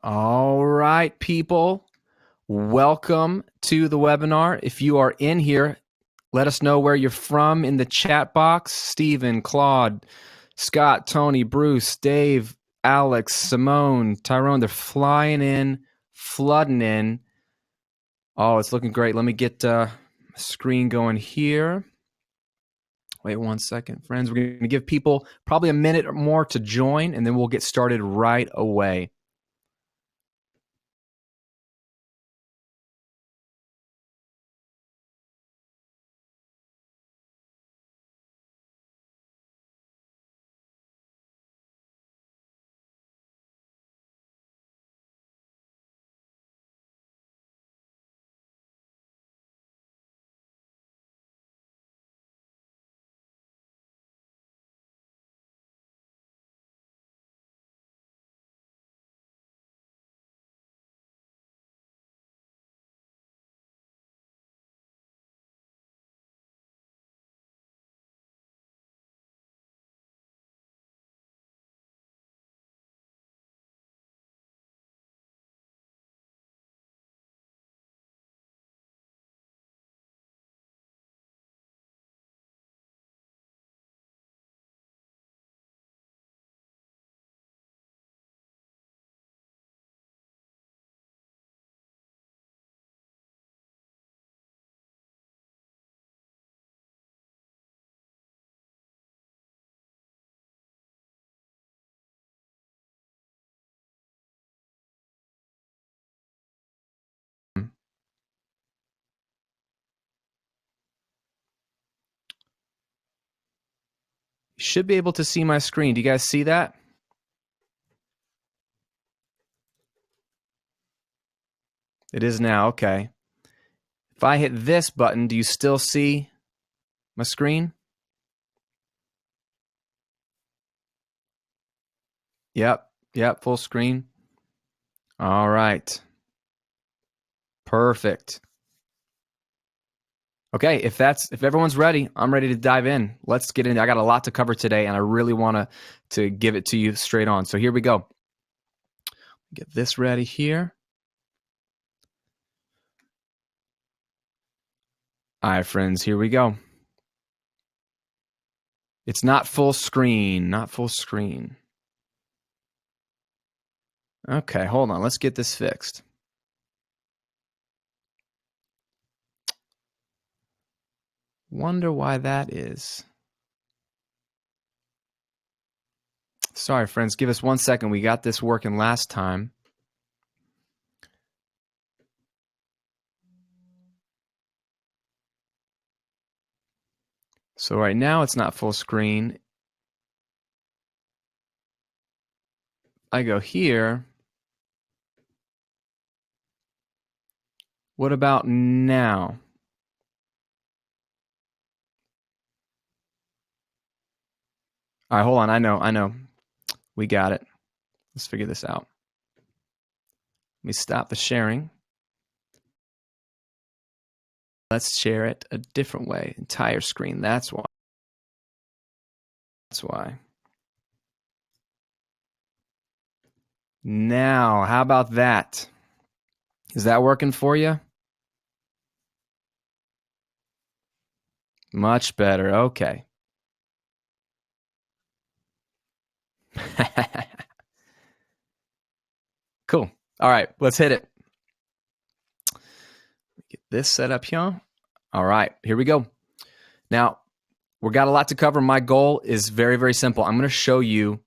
All right, people. Welcome to the webinar. If you are in here, let us know where you're from in the chat box. Stephen, Claude, Scott, Tony, Bruce, Dave, Alex, Simone, Tyrone, they're flying in, flooding in. Oh, it's looking great. Let me get a screen going here. Wait 1 second, friends. We're going to give people probably a minute or more to join, and then we'll get started right away. You should be able to see my screen. Do you guys see that? It is now, okay. If I hit this button, do you still see my screen? Yep, full screen. All right. Perfect. Okay, if everyone's ready, I'm ready to dive in. Let's get in. I got a lot to cover today, and I really want to give it to you straight on. So here we go. Get this ready here. All right, friends, here we go. It's not full screen, not full screen. Okay, hold on. Let's get this fixed. Wonder why that is. Sorry, friends. Give us 1 second. We got this working last time. So right now it's not full screen. I go here. What about now? All right, hold on. I know. We got it. Let's figure this out. Let me stop the sharing. Let's share it a different way. Entire screen. That's why. Now, how about that? Is that working for you? Much better. Okay. Cool. All right, let's hit it. Get this set up here. All right, here we go. Now, we've got a lot to cover. My goal is very, very simple. I'm going to show you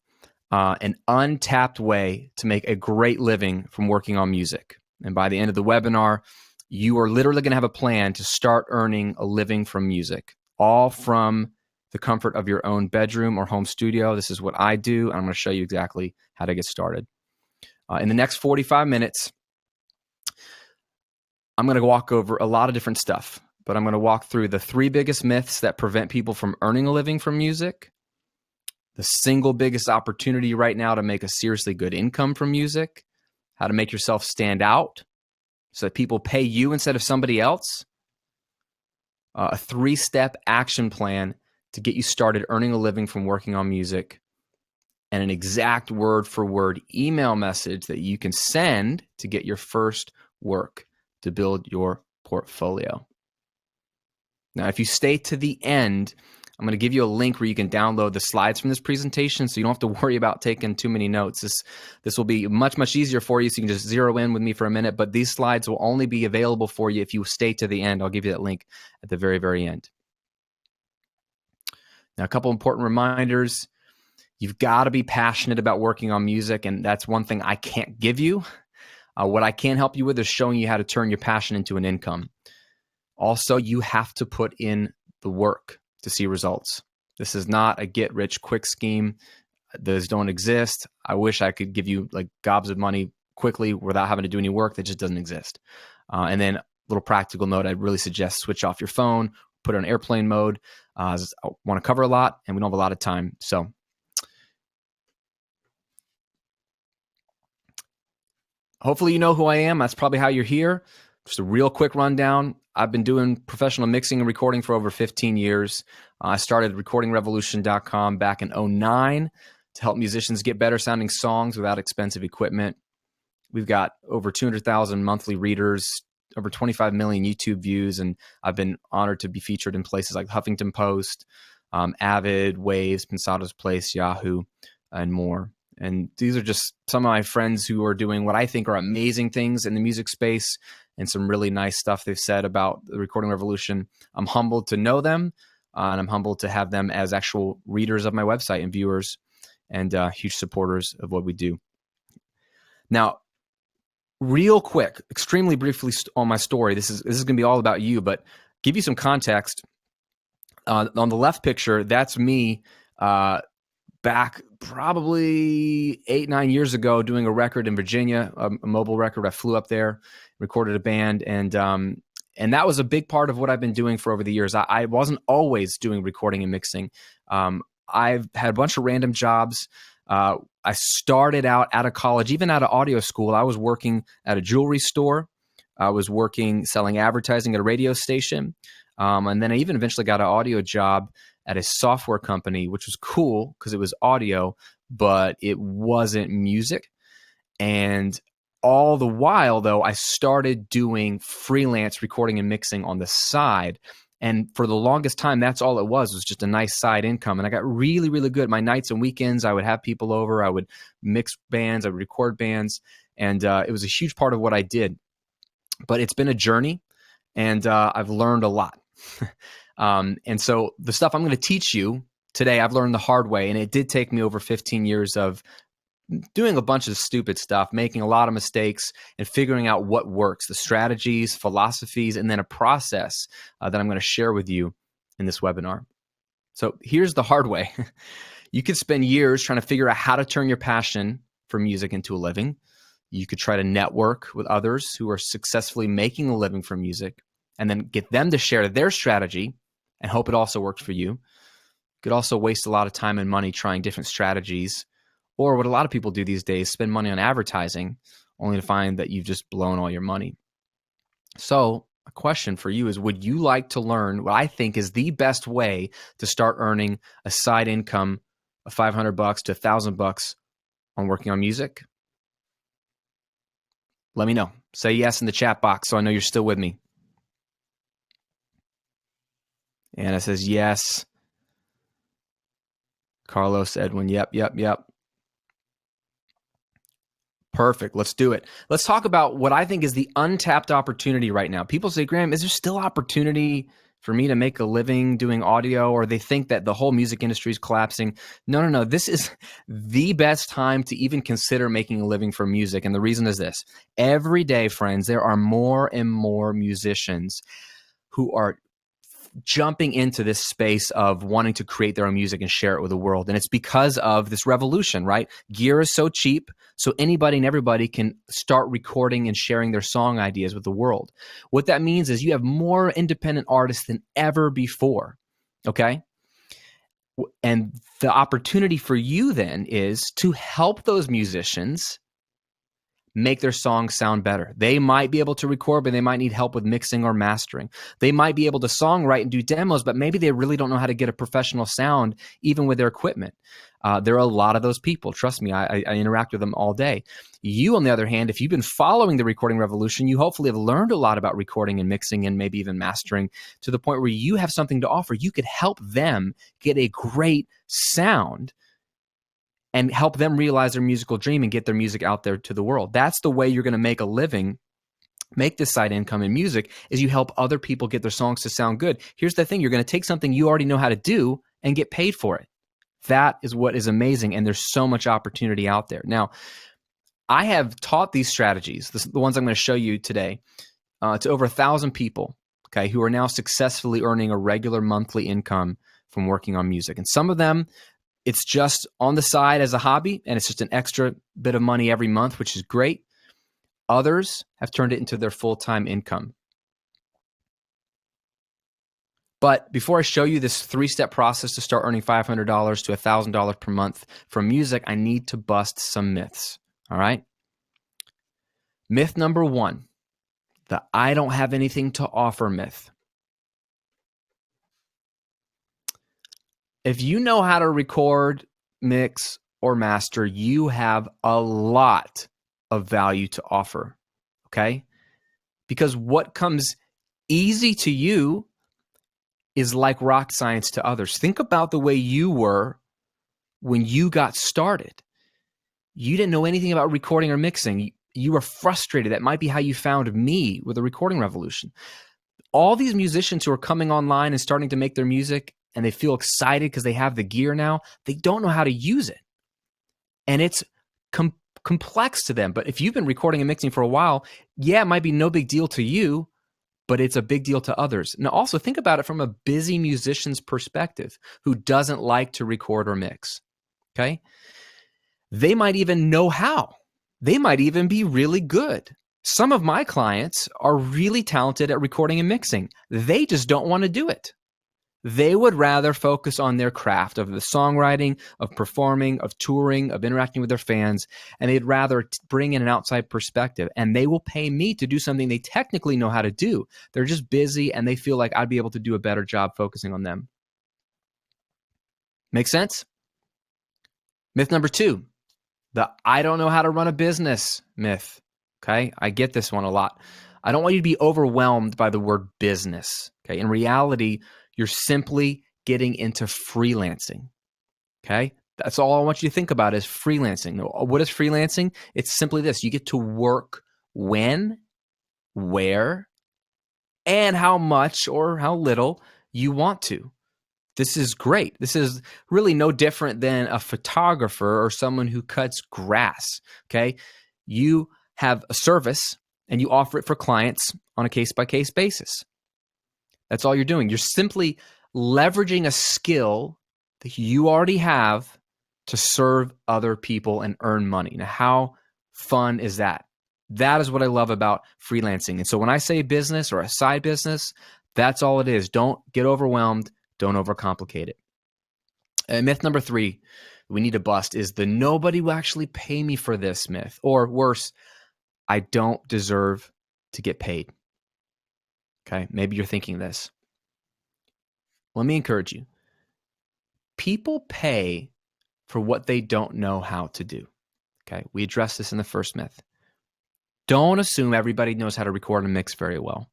an untapped way to make a great living from working on music. And by the end of the webinar, you are literally going to have a plan to start earning a living from music, all from the comfort of your own bedroom or home studio. This is what I do, and I'm going to show you exactly how to get started. In the next 45 minutes, I'm going to walk over a lot of different stuff, but I'm going to walk through the 3 biggest myths that prevent people from earning a living from music, the single biggest opportunity right now to make a seriously good income from music, how to make yourself stand out so that people pay you instead of somebody else, a 3-step action plan to get you started earning a living from working on music, and an exact word for word email message that you can send to get your first work to build your portfolio. Now, if you stay to the end, I'm going to give you a link where you can download the slides from this presentation so you don't have to worry about taking too many notes. This will be much, much easier for you, so you can just zero in with me for a minute, but these slides will only be available for you if you stay to the end. I'll give you that link at the very, very end. Now, a couple important reminders. You've got to be passionate about working on music, and that's one thing I can't give you. What I can help you with is showing you how to turn your passion into an income. Also, you have to put in the work to see results. This is not a get-rich-quick scheme. Those don't exist. I wish I could give you like gobs of money quickly without having to do any work. That just doesn't exist. And then a little practical note, I'd really suggest switch off your phone, put it on airplane mode. I want to cover a lot, and we don't have a lot of time. So hopefully you know who I am. That's probably how you're here. Just a real quick rundown. I've been doing professional mixing and recording for over 15 years. I started recordingrevolution.com back in 2009 to help musicians get better sounding songs without expensive equipment. We've got over 200,000 monthly readers, over 25 million YouTube views, and I've been honored to be featured in places like Huffington Post, Avid, Waves, Pensado's Place, Yahoo, and more. And these are just some of my friends who are doing what I think are amazing things in the music space and some really nice stuff they've said about the Recording Revolution. I'm humbled to know them, and I'm humbled to have them as actual readers of my website and viewers and huge supporters of what we do. Now, real quick, extremely briefly on my story, this is going to be all about you, but give you some context. On the left picture, that's me back probably 8-9 years ago doing a record in Virginia, a mobile record. I flew up there, recorded a band, and that was a big part of what I've been doing for over the years. I wasn't always doing recording and mixing. I've had a bunch of random jobs. I started out of college, even out of audio school. I was working at a jewelry store. I was working selling advertising at a radio station. And then I even eventually got an audio job at a software company, which was cool because it was audio, but it wasn't music. And all the while, though, I started doing freelance recording and mixing on the side. And for the longest time, that's all it was just a nice side income. And I got really, really good. My nights and weekends, I would have people over. I would mix bands. I would record bands. And it was a huge part of what I did. But it's been a journey, and I've learned a lot. And so the stuff I'm going to teach you today, I've learned the hard way. And it did take me over 15 years of doing a bunch of stupid stuff, making a lot of mistakes, and figuring out what works, the strategies, philosophies, and then a process that I'm going to share with you in this webinar. So here's the hard way. You could spend years trying to figure out how to turn your passion for music into a living. You could try to network with others who are successfully making a living from music and then get them to share their strategy and hope it also works for you. You could also waste a lot of time and money trying different strategies, or what a lot of people do these days, spend money on advertising only to find that you've just blown all your money. So a question for you is, would you like to learn what I think is the best way to start earning a side income of $500 to $1,000 on working on music? Let me know. Say yes in the chat box so I know you're still with me. Anna says yes. Carlos, Edwin, yep. Perfect. Let's do it. Let's talk about what I think is the untapped opportunity right now. People say, Graham, is there still opportunity for me to make a living doing audio? Or they think that the whole music industry is collapsing. No. This is the best time to even consider making a living from music. And the reason is this. Every day, friends, there are more and more musicians who are jumping into this space of wanting to create their own music and share it with the world. And it's because of this revolution, right? Gear is so cheap, so anybody and everybody can start recording and sharing their song ideas with the world. What that means is you have more independent artists than ever before, okay? And the opportunity for you then is to help those musicians make their songs sound better. They might be able to record, but they might need help with mixing or mastering. They might be able to songwrite and do demos, but maybe they really don't know how to get a professional sound even with their equipment. There are a lot of those people. Trust me, I interact with them all day. You, on the other hand, if you've been following the Recording Revolution, you hopefully have learned a lot about recording and mixing and maybe even mastering to the point where you have something to offer. You could help them get a great sound and help them realize their musical dream and get their music out there to the world. That's the way you're going to make a living, make this side income in music, is you help other people get their songs to sound good. Here's the thing. You're going to take something you already know how to do and get paid for it. That is what is amazing, and there's so much opportunity out there. Now, I have taught these strategies, the ones I'm going to show you today, to over 1,000 people, okay, who are now successfully earning a regular monthly income from working on music. And some of them, it's just on the side as a hobby, and it's just an extra bit of money every month, which is great. Others have turned it into their full-time income. But before I show you this 3-step process to start earning $500 to $1,000 per month from music, I need to bust some myths, all right? Myth number 1, the I don't have anything to offer myth. If you know how to record, mix, or master, you have a lot of value to offer, okay? Because what comes easy to you is like rock science to others. Think about the way you were when you got started. You didn't know anything about recording or mixing. You were frustrated. That might be how you found me with the Recording Revolution. All these musicians who are coming online and starting to make their music, and they feel excited because they have the gear now, they don't know how to use it. And it's complex to them. But if you've been recording and mixing for a while, yeah, it might be no big deal to you, but it's a big deal to others. Now, also think about it from a busy musician's perspective who doesn't like to record or mix, okay? They might even know how. They might even be really good. Some of my clients are really talented at recording and mixing. They just don't want to do it. They would rather focus on their craft of the songwriting, of performing, of touring, of interacting with their fans, and they'd rather bring in an outside perspective. And they will pay me to do something they technically know how to do. They're just busy, and they feel like I'd be able to do a better job focusing on them. Make sense? Myth number 2, the I don't know how to run a business myth. Okay, I get this one a lot. I don't want you to be overwhelmed by the word business. Okay, in reality, you're simply getting into freelancing, okay? That's all I want you to think about is freelancing. What is freelancing? It's simply this. You get to work when, where, and how much or how little you want to. This is great. This is really no different than a photographer or someone who cuts grass, okay? You have a service and you offer it for clients on a case-by-case basis. That's all you're doing. You're simply leveraging a skill that you already have to serve other people and earn money. Now, how fun is that? That is what I love about freelancing. And so when I say business or a side business, that's all it is. Don't get overwhelmed. Don't overcomplicate it. And myth number 3 we need to bust is the nobody will actually pay me for this myth. Or worse, I don't deserve to get paid. Okay, maybe you're thinking this. Let me encourage you. People pay for what they don't know how to do. Okay, we addressed this in the first myth. Don't assume everybody knows how to record and mix very well.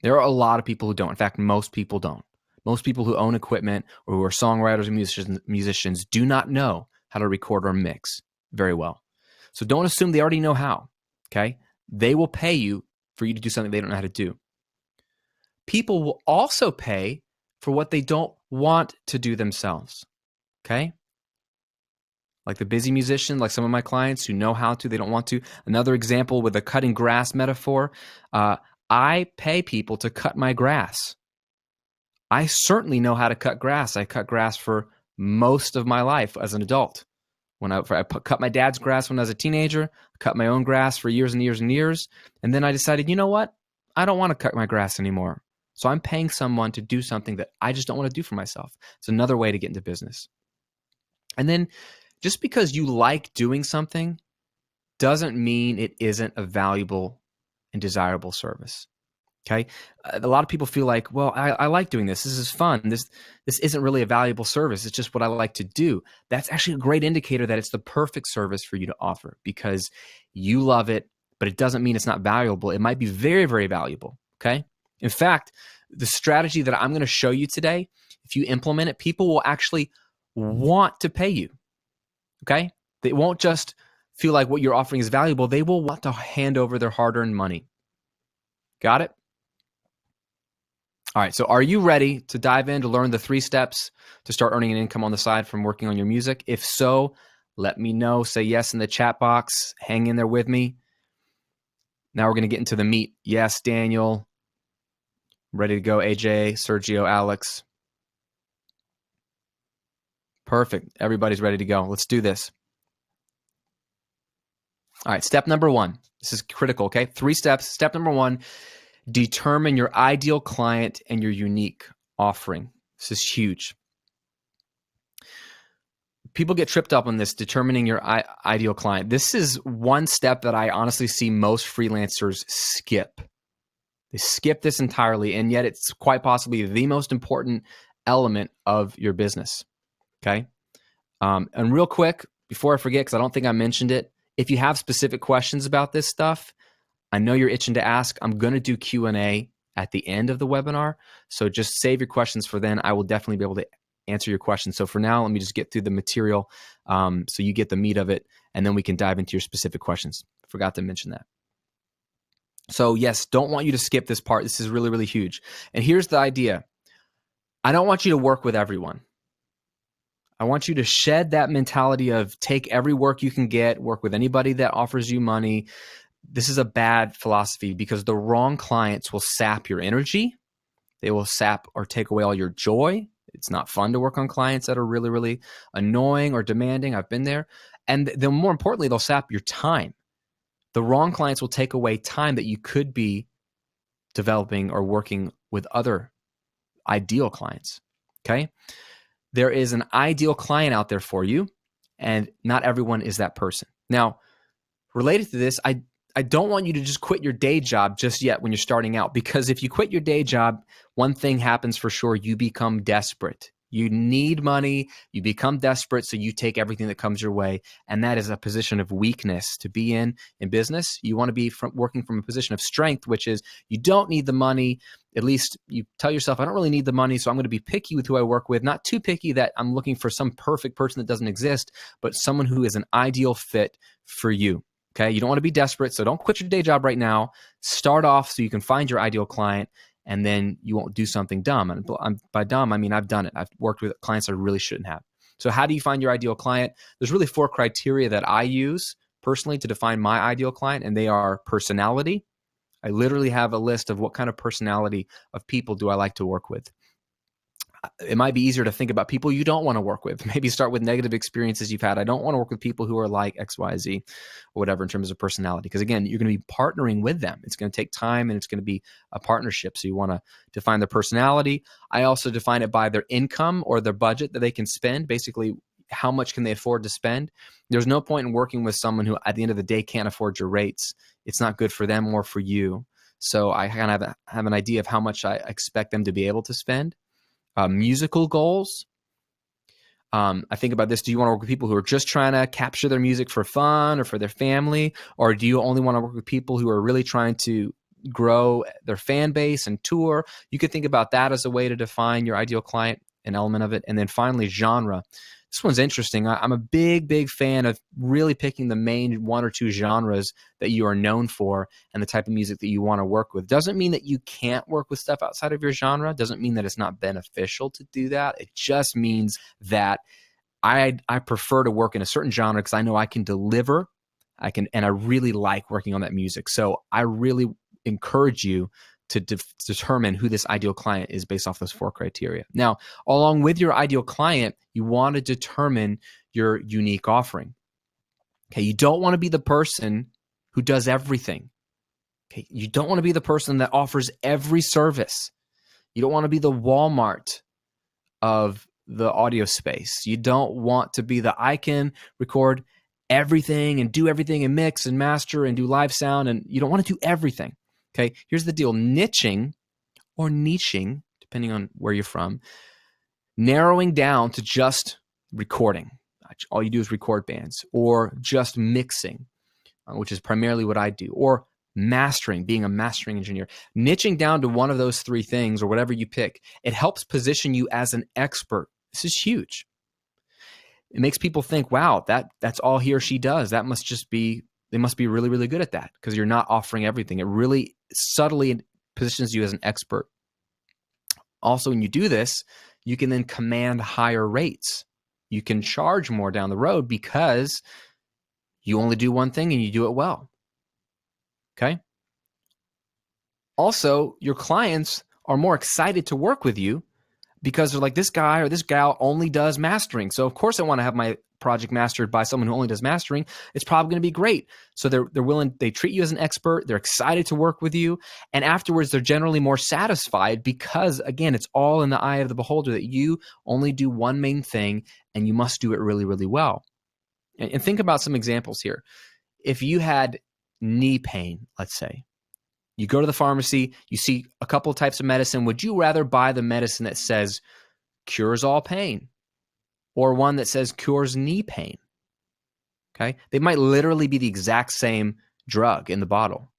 There are a lot of people who don't. In fact, most people don't. Most people who own equipment or who are songwriters and musicians do not know how to record or mix very well. So don't assume they already know how. Okay, they will pay you for you to do something they don't know how to do. People will also pay for what they don't want to do themselves, okay? Like the busy musician, like some of my clients who know how to, they don't want to. Another example with a cutting grass metaphor, I pay people to cut my grass. I certainly know how to cut grass. I cut grass for most of my life as an adult. When I cut my dad's grass when I was a teenager, cut my own grass for years and years and years, and then I decided, you know what? I don't want to cut my grass anymore. So I'm paying someone to do something that I just don't want to do for myself. It's another way to get into business. And then just because you like doing something doesn't mean it isn't a valuable and desirable service. Okay. A lot of people feel like, well, I like doing this. This is fun. This isn't really a valuable service. It's just what I like to do. That's actually a great indicator that it's the perfect service for you to offer because you love it, but it doesn't mean it's not valuable. It might be very, very valuable. Okay. In fact, the strategy that I'm going to show you today, if you implement it, people will actually want to pay you. Okay. They won't just feel like what you're offering is valuable. They will want to hand over their hard-earned money. Got it? All right, so are you ready to dive in to learn the 3 steps to start earning an income on the side from working on your music? If so, let me know. Say yes in the chat box. Hang in there with me. Now we're going to get into the meat. Yes, Daniel. Ready to go, AJ, Sergio, Alex. Perfect. Everybody's ready to go. Let's do this. All right, step number 1. This is critical, okay? 3 steps. Step number 1. Determine your ideal client and your unique offering. This is huge. People get tripped up on this, determining your ideal client. This is one step that I honestly see most freelancers skip. They skip this entirely, and yet it's quite possibly the most important element of your business, okay? And real quick, before I forget, because I don't think I mentioned it, if you have specific questions about this stuff, I know you're itching to ask. I'm going to do Q&A at the end of the webinar. So just save your questions for then. I will definitely be able to answer your questions. So for now, let me just get through the material so you get the meat of it, and then we can dive into your specific questions. Forgot to mention that. So yes, don't want you to skip this part. This is really, really huge. And here's the idea. I don't want you to work with everyone. I want you to shed that mentality of take every work you can get, work with anybody that offers you money. This is a bad philosophy because the wrong clients will sap your energy. They will sap or take away all your joy. It's not fun to work on clients that are really, really annoying or demanding. I've been there. And then more importantly, they'll sap your time. The wrong clients will take away time that you could be developing or working with other ideal clients. Okay? There is an ideal client out there for you, and not everyone is that person. Now, related to this, I don't want you to just quit your day job just yet when you're starting out, because if you quit your day job, one thing happens for sure. You become desperate. You need money. You become desperate, so you take everything that comes your way, and that is a position of weakness to be in business. You want to be working from a position of strength, which is you don't need the money. At least you tell yourself, I don't really need the money, so I'm going to be picky with who I work with. Not too picky that I'm looking for some perfect person that doesn't exist, but someone who is an ideal fit for you. Okay, you don't want to be desperate, so don't quit your day job right now. Start off so you can find your ideal client, and then you won't do something dumb. And by dumb, I mean I've done it. I've worked with clients I really shouldn't have. So how do you find your ideal client? There's really 4 criteria that I use personally to define my ideal client, and they are personality. I literally have a list of what kind of personality of people do I like to work with. It might be easier to think about people you don't want to work with. Maybe start with negative experiences you've had. I don't want to work with people who are like X, Y, Z, or whatever in terms of personality. Because again, you're going to be partnering with them. It's going to take time and it's going to be a partnership. So you want to define their personality. I also define it by their income or their budget that they can spend. Basically, how much can they afford to spend? There's no point in working with someone who at the end of the day can't afford your rates. It's not good for them or for you. So I kind of have an idea of how much I expect them to be able to spend. Musical goals. I think about this. Do you want to work with people who are just trying to capture their music for fun or for their family? Or do you only want to work with people who are really trying to grow their fan base and tour? You could think about that as a way to define your ideal client, an element of it. And then finally, genre. This one's interesting. I'm a big, big fan of really picking the main 1 or 2 genres that you are known for and the type of music that you want to work with. Doesn't mean that you can't work with stuff outside of your genre. Doesn't mean that it's not beneficial to do that. It just means that I prefer to work in a certain genre because I know I can deliver. And I really like working on that music. So I really encourage you to determine who this ideal client is based off those 4 criteria. Now, along with your ideal client, you want to determine your unique offering. Okay, you don't want to be the person who does everything. Okay, you don't want to be the person that offers every service. You don't want to be the Walmart of the audio space. You don't want to be the I can record everything and do everything and mix and master and do live sound, and you don't want to do everything. Okay, here's the deal. Niching or niching, depending on where you're from, narrowing down to just recording. All you do is record bands, or just mixing, which is primarily what I do, or mastering, being a mastering engineer. Niching down to one of those three things or whatever you pick, it helps position you as an expert. This is huge. It makes people think, wow, that's all he or she does. That must just be, they must be really, really good at that, because you're not offering everything. It really subtly positions you as an expert. Also, when you do this, you can then command higher rates. You can charge more down the road because you only do one thing and you do it well. Okay? Also, your clients are more excited to work with you because they're like, this guy or this gal only does mastering. So of course I want to have my project mastered by someone who only does mastering. It's probably going to be great. So they're willing, they treat you as an expert. They're excited to work with you. And afterwards, they're generally more satisfied because, again, it's all in the eye of the beholder that you only do one main thing and you must do it really, really well. And think about some examples here. If you had knee pain, let's say, you go to the pharmacy, you see a couple types of medicine. Would you rather buy the medicine that says cures all pain or one that says cures knee pain? Okay. They might literally be the exact same drug in the bottle,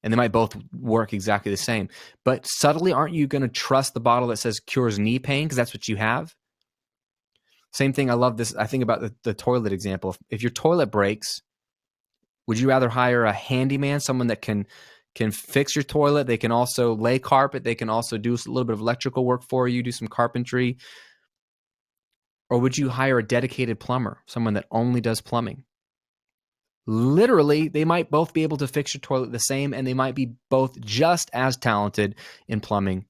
and they might both work exactly the same. But subtly, aren't you going to trust the bottle that says cures knee pain because that's what you have? Same thing. I love this. I think about the toilet example. If your toilet breaks, would you rather hire a handyman, someone that can fix your toilet? They can also lay carpet. They can also do a little bit of electrical work for you, do some carpentry. Or would you hire a dedicated plumber, someone that only does plumbing? Literally, they might both be able to fix your toilet the same, and they might be both just as talented in plumbing,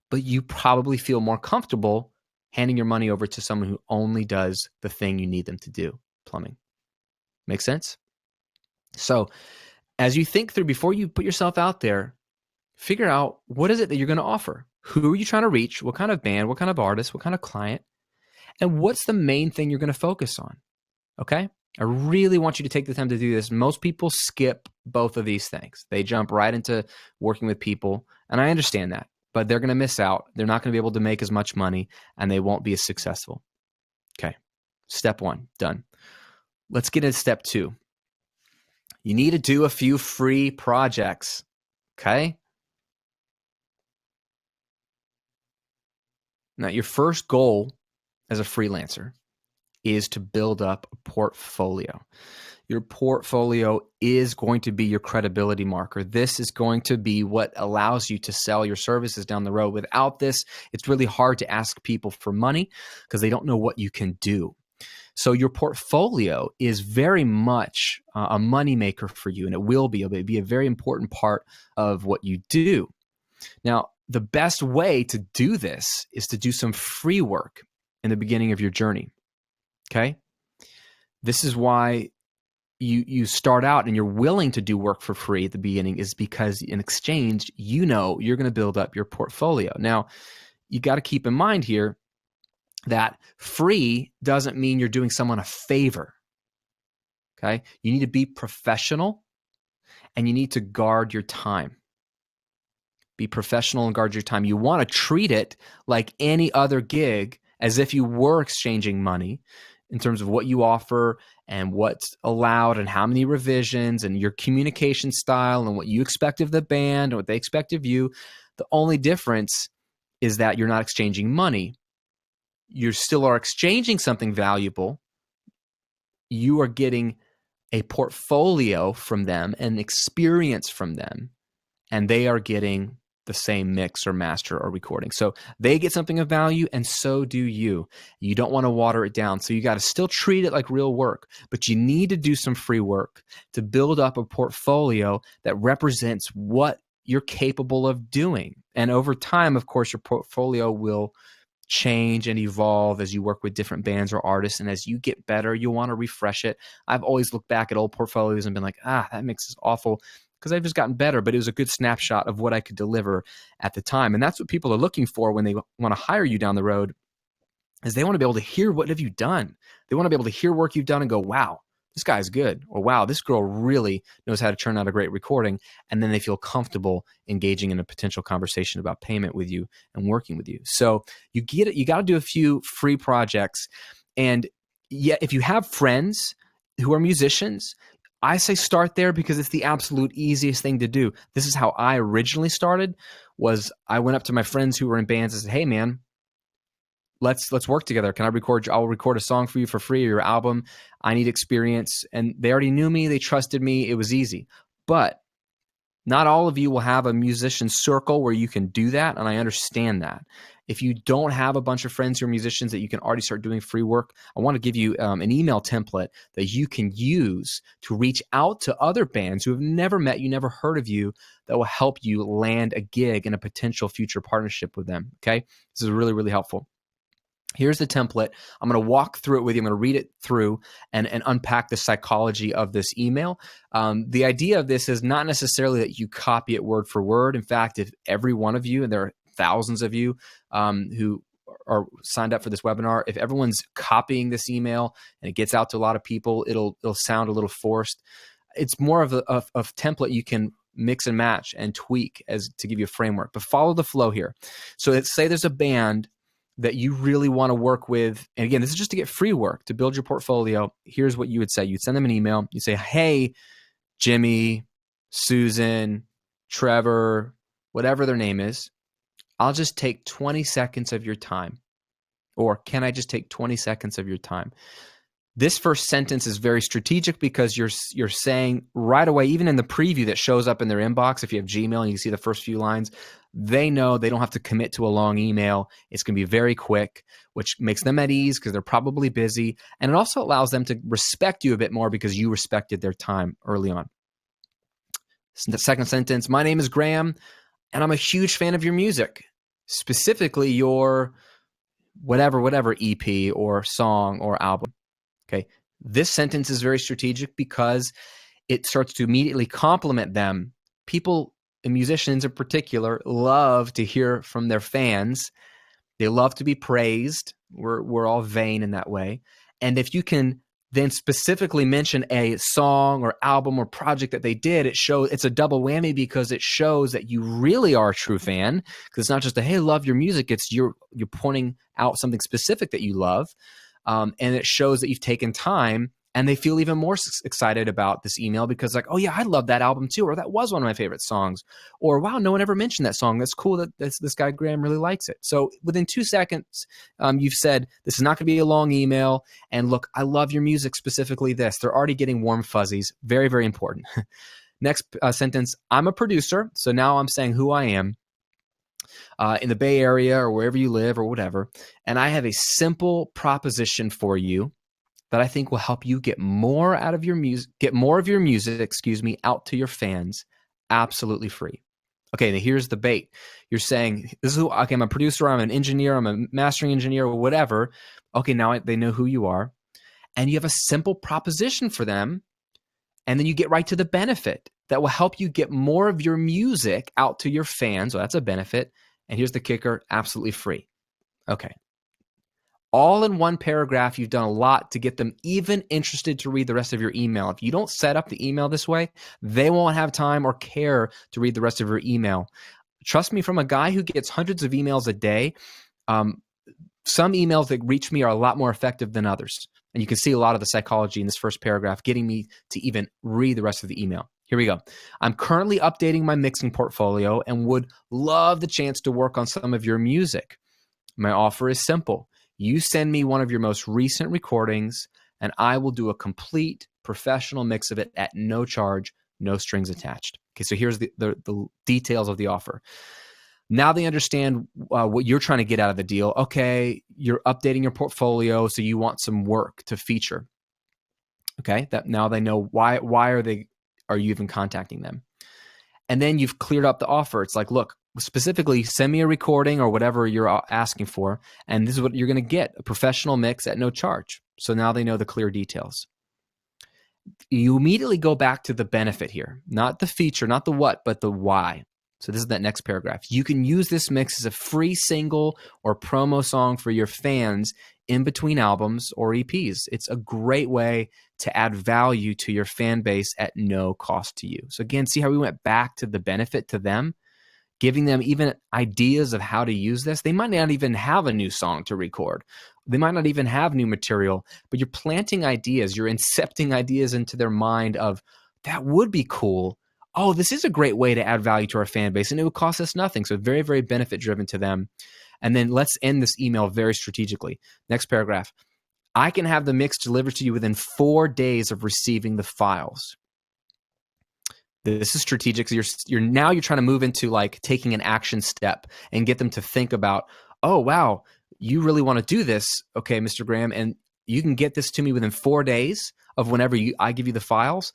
but you probably feel more comfortable handing your money over to someone who only does the thing you need them to do, plumbing. Make sense? So as you think through, before you put yourself out there, figure out what is it that you're going to offer? Who are you trying to reach? What kind of band? What kind of artist? What kind of client? And what's the main thing you're going to focus on? Okay? I really want you to take the time to do this. Most people skip both of these things. They jump right into working with people, and I understand that, but they're going to miss out. They're not going to be able to make as much money, and they won't be as successful. Okay. Step one, done. Let's get into step two. You need to do a few free projects, okay? Now, your first goal as a freelancer is to build up a portfolio. Your portfolio is going to be your credibility marker. This is going to be what allows you to sell your services down the road. Without this, it's really hard to ask people for money because they don't know what you can do. So your portfolio is very much a moneymaker for you, and it will be. It'll be a very important part of what you do. Now, the best way to do this is to do some free work in the beginning of your journey, okay? This is why you start out and you're willing to do work for free at the beginning, is because in exchange, you know you're going to build up your portfolio. Now, you got to keep in mind here that free doesn't mean you're doing someone a favor, okay? You need to be professional, and you need to guard your time. Be professional and guard your time. You want to treat it like any other gig, as if you were exchanging money in terms of what you offer and what's allowed and how many revisions and your communication style and what you expect of the band and what they expect of you. The only difference is that you're not exchanging money. You still are exchanging something valuable. You are getting a portfolio from them, an experience from them, and they are getting the same mix or master or recording. So they get something of value, and so do you. You don't want to water it down. So you got to still treat it like real work, but you need to do some free work to build up a portfolio that represents what you're capable of doing. And over time, of course, your portfolio will change and evolve as you work with different bands or artists. And as you get better, you'll want to refresh it. I've always looked back at old portfolios and been like, that mix is awful, because I've just gotten better, but it was a good snapshot of what I could deliver at the time. And that's what people are looking for when they want to hire you down the road, is they want to be able to hear, what have you done? They want to be able to hear work you've done and go, wow, this guy's good, or wow, this girl really knows how to turn out a great recording. And then they feel comfortable engaging in a potential conversation about payment with you and working with you. So you got to do a few free projects. And yeah, if you have friends who are musicians, I say start there because it's the absolute easiest thing to do. This is how I originally started. Was I went up to my friends who were in bands and said, "Hey man, let's work together. Can I record? I'll record a song for you for free, or your album. I need experience." And they already knew me. They trusted me. It was easy. But not all of you will have a musician circle where you can do that, and I understand that. If you don't have a bunch of friends who are musicians that you can already start doing free work, I want to give you an email template that you can use to reach out to other bands who have never met you, never heard of you, that will help you land a gig and a potential future partnership with them, okay? This is really, really helpful. Here's the template. I'm going to walk through it with you. I'm going to read it through and unpack the psychology of this email. The idea of this is not necessarily that you copy it word for word. In fact, if every one of you, and there are thousands of you who are signed up for this webinar, if everyone's copying this email and it gets out to a lot of people, it'll sound a little forced. It's more of a template you can mix and match and tweak as to give you a framework. But follow the flow here. So let's say there's a band that you really want to work with. And again, this is just to get free work, to build your portfolio. Here's what you would say. You'd send them an email. You say, "Hey, Jimmy, Susan, Trevor," whatever their name is, "I'll just take 20 seconds of your time." Or, "Can I just take 20 seconds of your time?" This first sentence is very strategic because you're saying right away, even in the preview that shows up in their inbox, if you have Gmail and you see the first few lines, they know they don't have to commit to a long email. It's going to be very quick, which makes them at ease because they're probably busy. And it also allows them to respect you a bit more because you respected their time early on. The second sentence, "My name is Graham, and I'm a huge fan of your music, specifically your whatever EP or song or album." Okay. This sentence is very strategic because it starts to immediately compliment them. People, and musicians in particular, love to hear from their fans. They love to be praised. We're all vain in that way. And if you can then specifically mention a song or album or project that they did, it's a double whammy because it shows that you really are a true fan. Because it's not just "Hey, love your music." It's you're pointing out something specific that you love. And it shows that you've taken time, and they feel even more excited about this email because like, "Oh yeah, I love that album too," or "That was one of my favorite songs," or "Wow, no one ever mentioned that song. That's cool that this guy Graham really likes it." So within 2 seconds, you've said, "This is not going to be a long email. And look, I love your music, specifically this." They're already getting warm fuzzies. Very, very important. Next sentence, "I'm a producer." So now I'm saying who I am. In the Bay Area or wherever you live or whatever. "And I have a simple proposition for you that I think will help you get more out of your music, get more of your music, out to your fans, absolutely free." Okay, now here's the bait. You're saying, "This is okay, I'm a producer, I'm an engineer, I'm a mastering engineer," or whatever. Okay, now they know who you are. And you have a simple proposition for them. And then you get right to the benefit that will help you get more of your music out to your fans. So that's a benefit. And here's the kicker, absolutely free. Okay. All in one paragraph, you've done a lot to get them even interested to read the rest of your email. If you don't set up the email this way, they won't have time or care to read the rest of your email. Trust me, from a guy who gets hundreds of emails a day, some emails that reach me are a lot more effective than others. And you can see a lot of the psychology in this first paragraph, getting me to even read the rest of the email. Here we go. "I'm currently updating my mixing portfolio and would love the chance to work on some of your music. My offer is simple. You send me one of your most recent recordings, and I will do a complete professional mix of it at no charge, no strings attached." Okay, so here's the details of the offer. Now they understand what you're trying to get out of the deal. Okay, you're updating your portfolio, so you want some work to feature. Okay, that now they know why are you even contacting them? And then you've cleared up the offer. It's like, look, specifically send me a recording or whatever you're asking for, and this is what you're going to get, a professional mix at no charge. So now they know the clear details. You immediately go back to the benefit here, not the feature, not the what, but the why. So this is that next paragraph. You can use this mix as a free single or promo song for your fans in between albums or EPs. It's a great way to add value to your fan base at no cost to you. So again, see how we went back to the benefit to them, giving them even ideas of how to use this. They might not even have a new song to record. They might not even have new material, but you're planting ideas. You're incepting ideas into their mind of, that would be cool. Oh, this is a great way to add value to our fan base, and it would cost us nothing. So very, very benefit driven to them. And then let's end this email very strategically. Next paragraph. I can have the mix delivered to you within 4 days of receiving the files. This is strategic. So you're trying to move into like taking an action step and get them to think about, oh, wow, you really want to do this. Okay, Mr. Graham, and you can get this to me within 4 days of whenever I give you the files.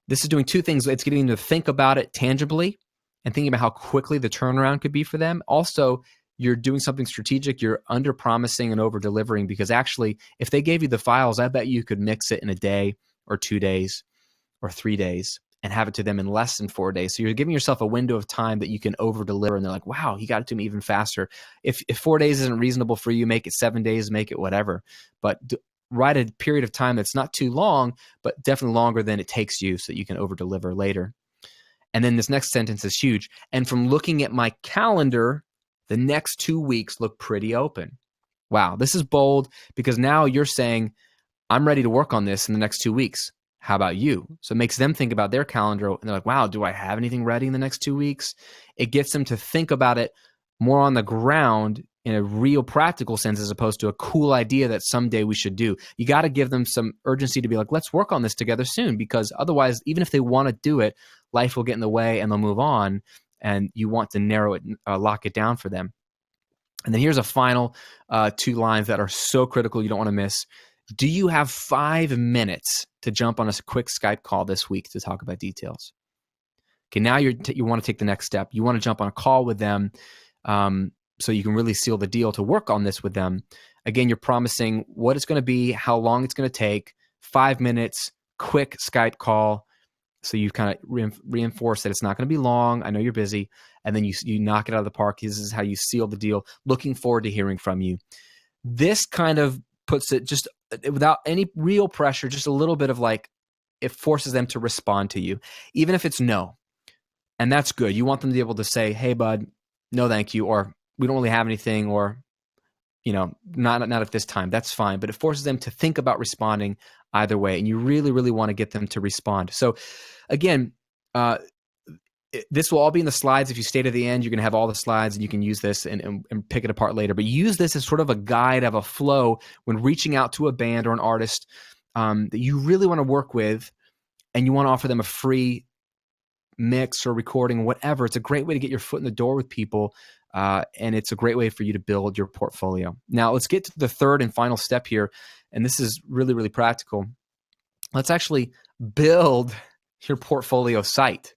This is doing two things. It's getting them to think about it tangibly and thinking about how quickly the turnaround could be for them. Also, you're doing something strategic. You're under promising and over delivering, because actually, if they gave you the files, I bet you could mix it in a day or 2 days or 3 days and have it to them in less than 4 days. So you're giving yourself a window of time that you can over deliver. And they're like, wow, he got it to me even faster. If 4 days isn't reasonable for you, make it 7 days, make it whatever. But write a period of time that's not too long, but definitely longer than it takes you, so that you can over deliver later. And then this next sentence is huge. And from looking at my calendar, the next 2 weeks look pretty open. Wow, this is bold, because now you're saying, I'm ready to work on this in the next 2 weeks. How about you? So it makes them think about their calendar, and they're like, wow, do I have anything ready in the next 2 weeks? It gets them to think about it more on the ground in a real practical sense, as opposed to a cool idea that someday we should do. You got to give them some urgency to be like, let's work on this together soon, because otherwise, even if they want to do it, life will get in the way and they'll move on, and you want to narrow it, lock it down for them. And then here's a final 2 lines that are so critical you don't want to miss. Do you have 5 minutes to jump on a quick Skype call this week to talk about details? Okay, now you want to take the next step. You want to jump on a call with them, so you can really seal the deal to work on this with them. Again, you're promising what it's going to be, how long it's going to take, 5 minutes, quick Skype call. So you kind of reinforce that it's not going to be long. I know you're busy. And then you knock it out of the park. This is how you seal the deal. Looking forward to hearing from you. This kind of puts it just without any real pressure, just a little bit of like, it forces them to respond to you, even if it's no. And that's good. You want them to be able to say, hey, bud, no, thank you. Or we don't really have anything, or, not at this time. That's fine. But it forces them to think about responding either way. And you really, really want to get them to respond. So again, this will all be in the slides. If you stay to the end, you're going to have all the slides, and you can use this and pick it apart later. But use this as sort of a guide of a flow when reaching out to a band or an artist that you really want to work with, and you want to offer them a free mix or recording, whatever. It's a great way to get your foot in the door with people, and it's a great way for you to build your portfolio. Now, let's get to the third and final step here, and this is really, really practical. Let's actually build your portfolio site,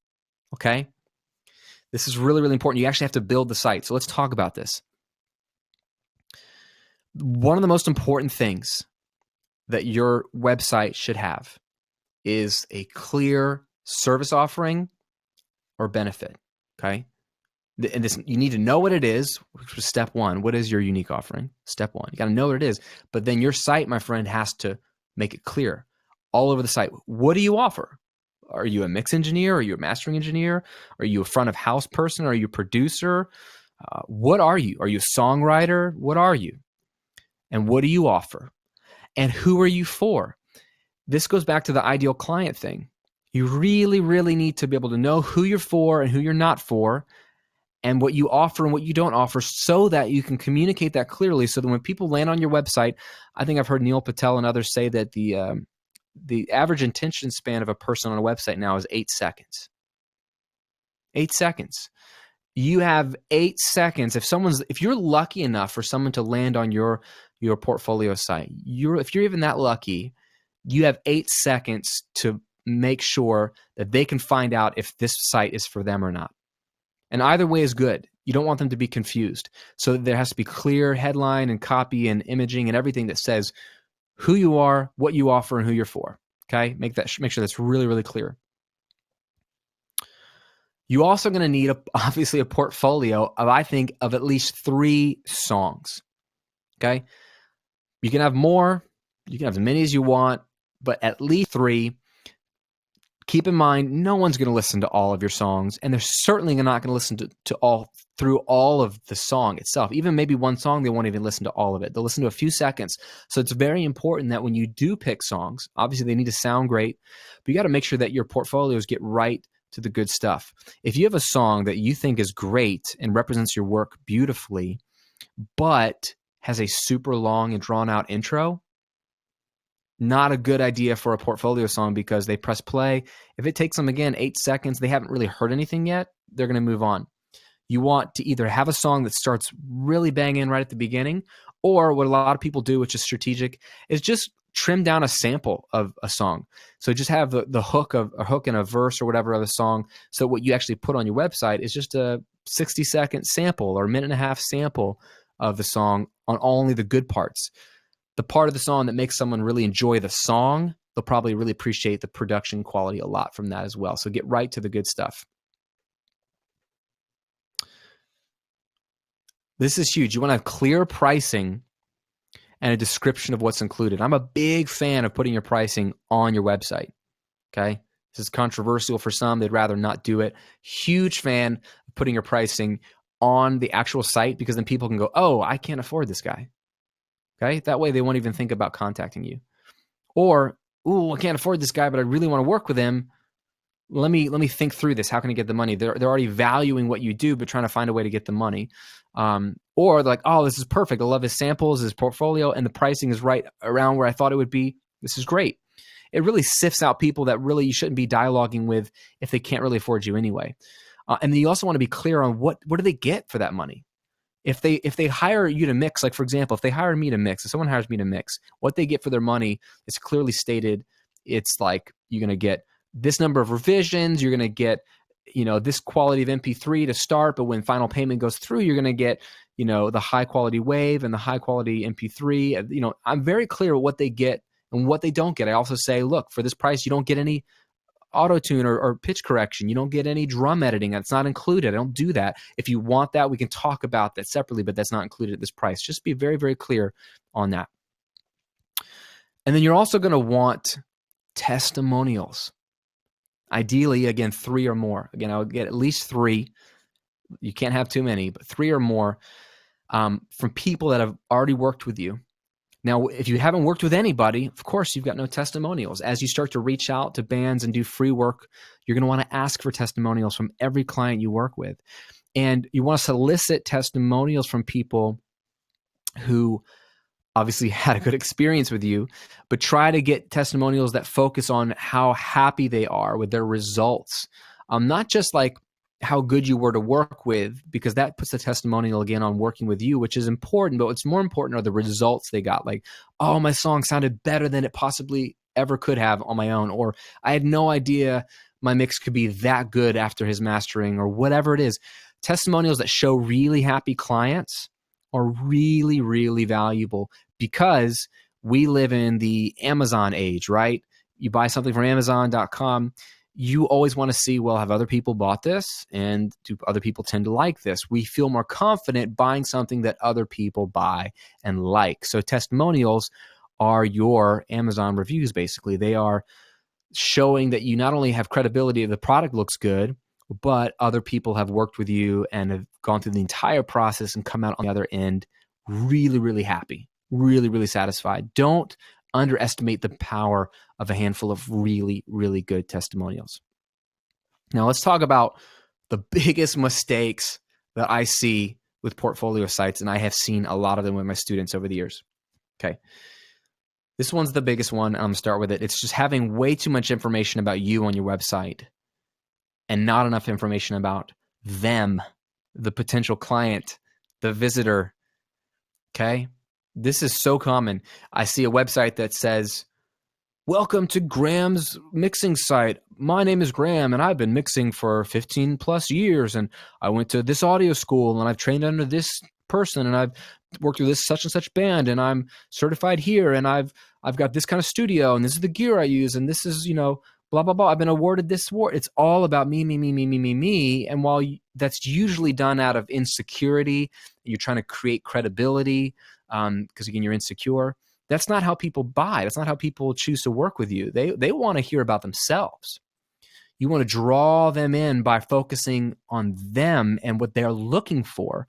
okay? This is really, really important. You actually have to build the site. So let's talk about this. One of the most important things that your website should have is a clear service offering or benefit, okay? And this, you need to know what it is, which was step one. What is your unique offering? Step one. You got to know what it is. But then your site, my friend, has to make it clear all over the site. What do you offer? Are you a mix engineer? Are you a mastering engineer? Are you a front of house person? Are you a producer? What are you? Are you a songwriter? What are you? And what do you offer? And who are you for? This goes back to the ideal client thing. You really, really need to be able to know who you're for and who you're not for, and what you offer and what you don't offer, so that you can communicate that clearly, so that when people land on your website, I think I've heard Neil Patel and others say that the average attention span of a person on a website now is 8 seconds. 8 seconds. You have 8 seconds. If you're lucky enough for someone to land on your portfolio site, if you're even that lucky, you have 8 seconds to make sure that they can find out if this site is for them or not. And either way is good. You don't want them to be confused. So there has to be clear headline and copy and imaging and everything that says who you are, what you offer, and who you're for. Okay? Make sure that's really, really clear. You also going to need obviously a portfolio of, I think, of at least 3 songs. Okay. You can have more, you can have as many as you want, but at least 3. Keep in mind, no one's going to listen to all of your songs, and they're certainly not going to listen to all through all of the song itself. Even maybe one song, they won't even listen to all of it. They'll listen to a few seconds. So it's very important that when you do pick songs, obviously they need to sound great, but you got to make sure that your portfolios get right to the good stuff. If you have a song that you think is great and represents your work beautifully, but has a super long and drawn out intro, not a good idea for a portfolio song, because they press play. If it takes them, again, 8 seconds, they haven't really heard anything yet, they're going to move on. You want to either have a song that starts really banging right at the beginning, or what a lot of people do, which is strategic, is just trim down a sample of a song. So just have the hook of a hook and a verse or whatever of a song. So what you actually put on your website is just a 60-second sample or a minute and a half sample of the song on only the good parts. The part of the song that makes someone really enjoy the song, they'll probably really appreciate the production quality a lot from that as well. So get right to the good stuff. This is huge. You want to have clear pricing and a description of what's included. I'm a big fan of putting your pricing on your website. Okay. This is controversial for some. They'd rather not do it. Huge fan of putting your pricing on the actual site, because then people can go, oh, I can't afford this guy. Okay. That way they won't even think about contacting you. Or, ooh, I can't afford this guy, but I really want to work with him. Let me think through this. How can I get the money? They're already valuing what you do, but trying to find a way to get the money. Or they're like, oh, this is perfect. I love his samples, his portfolio, and the pricing is right around where I thought it would be. This is great. It really sifts out people that really you shouldn't be dialoguing with if they can't really afford you anyway. And then you also want to be clear on what do they get for that money. If they hire you to mix, like for example, if they hire me to mix, if someone hires me to mix, what they get for their money is clearly stated. It's like, you're going to get this number of revisions, you're going to get, this quality of MP3 to start, but when final payment goes through, you're going to get, the high quality wave and the high quality MP3. I'm very clear what they get and what they don't get. I also say, look, for this price, you don't get any auto-tune or pitch correction. You don't get any drum editing. That's not included. I don't do that. If you want that, we can talk about that separately, but that's not included at this price. Just be very, very clear on that. And then you're also going to want testimonials. Ideally, again, 3 or more. Again, I would get at least 3. You can't have too many, but 3 or more from people that have already worked with you. Now, if you haven't worked with anybody, of course, you've got no testimonials. As you start to reach out to bands and do free work, you're going to want to ask for testimonials from every client you work with. And you want to solicit testimonials from people who obviously had a good experience with you, but try to get testimonials that focus on how happy they are with their results. Not just like how good you were to work with, because that puts the testimonial again on working with you, which is important, but what's more important are the results they got. Like, oh, my song sounded better than it possibly ever could have on my own, or I had no idea my mix could be that good after his mastering, or whatever it is. Testimonials that show really happy clients are really, really valuable, because we live in the Amazon age, right? You buy something from Amazon.com, you always want to see, well, have other people bought this? And do other people tend to like this? We feel more confident buying something that other people buy and like. So testimonials are your Amazon reviews, basically. They are showing that you not only have credibility, the product looks good, but other people have worked with you and have gone through the entire process and come out on the other end really, really happy, really, really satisfied. Don't underestimate the power of a handful of really, really good testimonials. Now let's talk about the biggest mistakes that I see with portfolio sites, and I have seen a lot of them with my students over the years. Okay. This one's the biggest one. I'm going to start with it. It's just having way too much information about you on your website and not enough information about them, the potential client, the visitor. Okay. This is so common. I see a website that says, welcome to Graham's mixing site. My name is Graham, and I've been mixing for 15 plus years, and I went to this audio school, and I've trained under this person, and I've worked with this such and such band, and I'm certified here, and I've got this kind of studio, and this is the gear I use, and this is, blah, blah, blah. I've been awarded this award. It's all about me, me, me, me, me, me, me. And while that's usually done out of insecurity, you're trying to create credibility because, again, you're insecure. That's not how people buy. That's not how people choose to work with you. They want to hear about themselves. You want to draw them in by focusing on them and what they're looking for,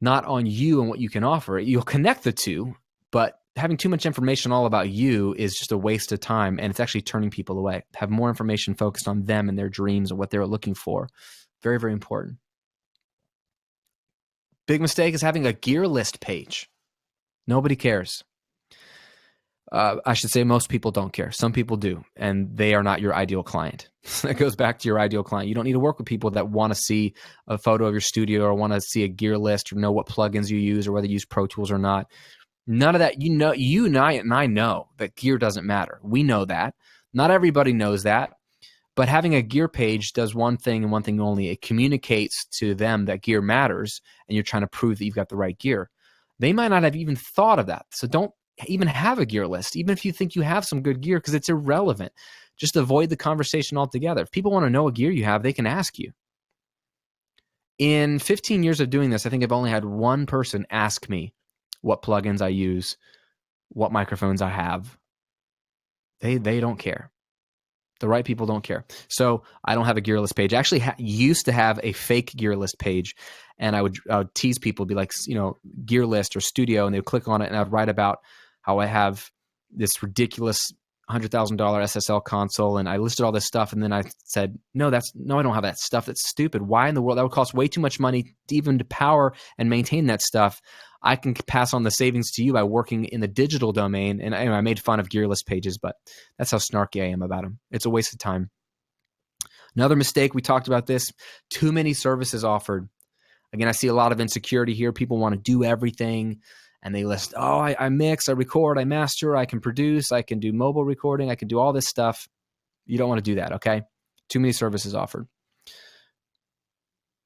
not on you and what you can offer. You'll connect the two, but having too much information all about you is just a waste of time, and it's actually turning people away. Have more information focused on them and their dreams and what they're looking for. Very, very important. Big mistake is having a gear list page. Nobody cares. I should say most people don't care. Some people do, and they are not your ideal client. That goes back to your ideal client. You don't need to work with people that want to see a photo of your studio or want to see a gear list or know what plugins you use or whether you use Pro Tools or not. None of that. You and I know that gear doesn't matter. We know that. Not everybody knows that. But having a gear page does one thing and one thing only. It communicates to them that gear matters, and you're trying to prove that you've got the right gear. They might not have even thought of that. So don't even have a gear list, even if you think you have some good gear, because it's irrelevant. Just avoid the conversation altogether. If people want to know what gear you have, they can ask you. In 15 years of doing this, I think I've only had one person ask me what plugins I use, what microphones I have. They don't care. The right people don't care. So I don't have a gear list page. I actually used to have a fake gear list page, and I would tease people, be like, gear list or studio, and they'd click on it, and I'd write about how I have this ridiculous $100,000 SSL console, and I listed all this stuff, and then I said, no, I don't have that stuff. That's stupid. Why in the world? That would cost way too much money even to power and maintain that stuff. I can pass on the savings to you by working in the digital domain. And I made fun of gear list pages, but that's how snarky I am about them. It's a waste of time. Another mistake, we talked about this, too many services offered. Again, I see a lot of insecurity here. People want to do everything, and they list, I mix, I record, I master, I can produce, I can do mobile recording, I can do all this stuff. You don't want to do that, okay? Too many services offered.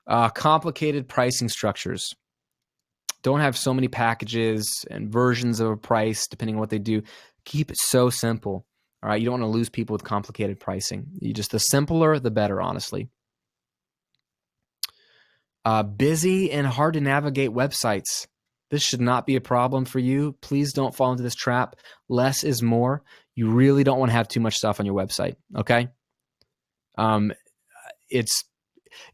Complicated pricing structures. Don't have so many packages and versions of a price depending on what they do. Keep it so simple. All right, you don't want to lose people with complicated pricing. The simpler, the better, honestly. Busy and hard to navigate websites. This should not be a problem for you. Please don't fall into this trap. Less is more. You really don't want to have too much stuff on your website, okay?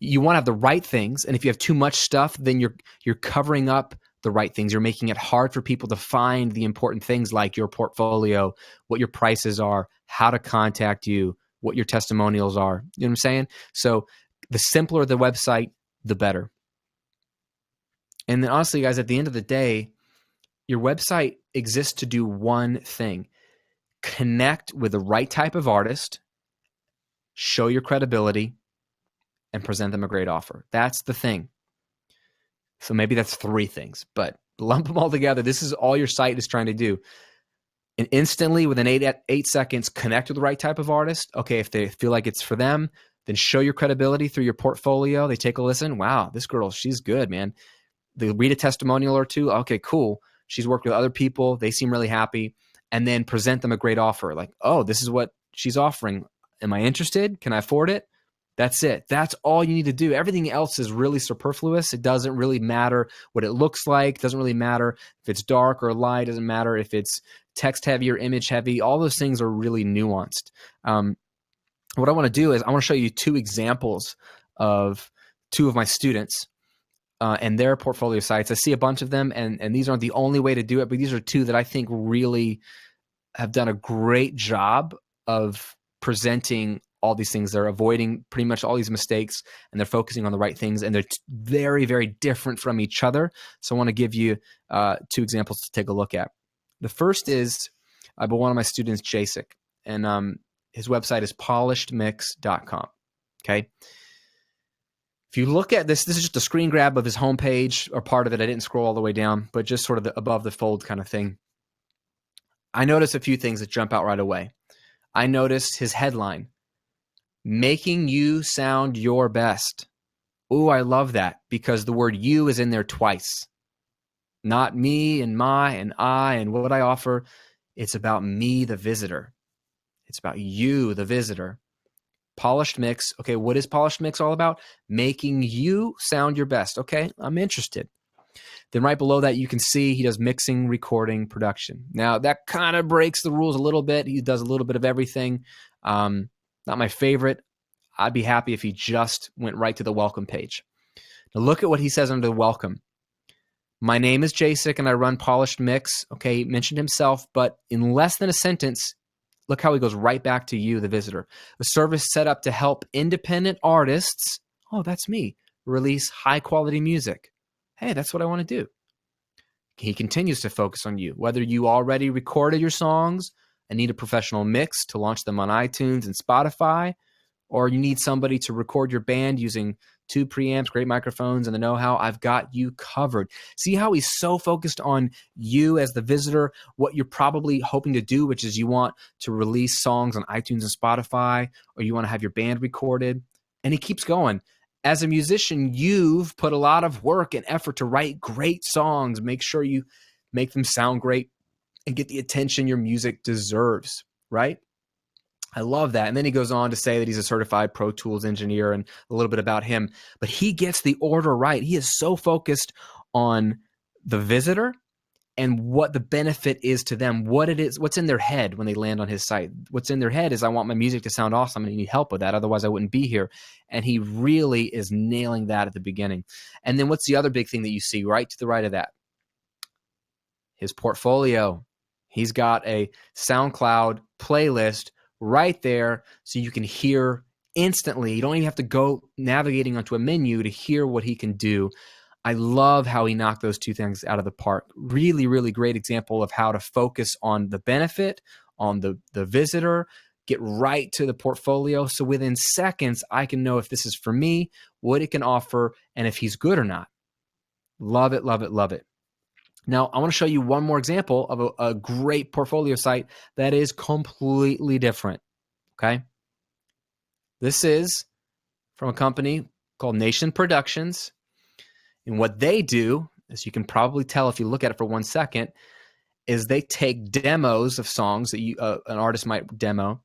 You want to have the right things, and if you have too much stuff, then you're covering up the right things. You're making it hard for people to find the important things like your portfolio, what your prices are, how to contact you, what your testimonials are. You know what I'm saying? So the simpler the website, the better. And then honestly, guys, at the end of the day, your website exists to do one thing: connect with the right type of artist, show your credibility, and present them a great offer. That's the thing. So maybe that's 3 things, but lump them all together. This is all your site is trying to do. And instantly, within 8 seconds, connect with the right type of artist. Okay, if they feel like it's for them, then show your credibility through your portfolio. They take a listen. Wow, this girl, she's good, man. They read a testimonial or 2. Okay, cool. She's worked with other people. They seem really happy. And then present them a great offer. Like, this is what she's offering. Am I interested? Can I afford it? That's it. That's all you need to do. Everything else is really superfluous. It doesn't really matter what it looks like. It doesn't really matter if it's dark or light. It doesn't matter if it's text heavy or image heavy. All those things are really nuanced. What I want to do is I want to show you 2 examples of 2 of my students and their portfolio sites. I see a bunch of them, and these aren't the only way to do it, but these are 2 that I think really have done a great job of presenting all these things. They're avoiding pretty much all these mistakes, and they're focusing on the right things, and they're very, very different from each other. So I want to give you 2 examples to take a look at. The first is by one of my students, Jasek, and his website is polishedmix.com. Okay. If you look at this is just a screen grab of his homepage, or part of it. I didn't scroll all the way down, but just sort of the above the fold kind of thing. I noticed a few things that jump out right away. I noticed his headline, "Making you sound your best." Ooh, I love that, because the word you is in there twice. Not me and my and I and what I offer. It's about me, the visitor. It's about you, the visitor. Polished mix. Okay, what is polished mix all about? Making you sound your best. Okay, I'm interested. Then right below that, you can see he does mixing, recording, production. Now, that kind of breaks the rules a little bit. He does a little bit of everything. Not my favorite. I'd be happy if he just went right to the welcome page. Now, look at what he says under the welcome. My name is Jasek, and I run Polished Mix. Okay, he mentioned himself, but in less than a sentence, look how he goes right back to you, the visitor. A service set up to help independent artists, oh, that's me, release high-quality music. Hey, that's what I want to do. He continues to focus on you. Whether you already recorded your songs and need a professional mix to launch them on iTunes and Spotify, or you need somebody to record your band using 2 preamps, great microphones, and the know-how, I've got you covered. See how he's so focused on you as the visitor, what you're probably hoping to do, which is you want to release songs on iTunes and Spotify, or you want to have your band recorded. And he keeps going. As a musician, you've put a lot of work and effort to write great songs. Make sure you make them sound great and get the attention your music deserves, right? I love that. And then he goes on to say that he's a certified Pro Tools engineer and a little bit about him. But he gets the order right. He is so focused on the visitor and what the benefit is to them, what it is, what's in their head when they land on his site. What's in their head is, I want my music to sound awesome and I need help with that. Otherwise, I wouldn't be here. And he really is nailing that at the beginning. And then what's the other big thing that you see right to the right of that? His portfolio. He's got a SoundCloud playlist right there so you can hear instantly. You don't even have to go navigating onto a menu to hear what he can do. I love how he knocked those two things out of the park. Really, really great example of how to focus on the benefit, on the visitor, get right to the portfolio. So within seconds, I can know if this is for me, what it can offer, and if he's good or not. Love it, love it, love it. Now, I want to show you one more example of a great portfolio site that is completely different, okay? This is from a company called Nation Productions. And what they do, as you can probably tell if you look at it for 1 second, is they take demos of songs that an artist might demo,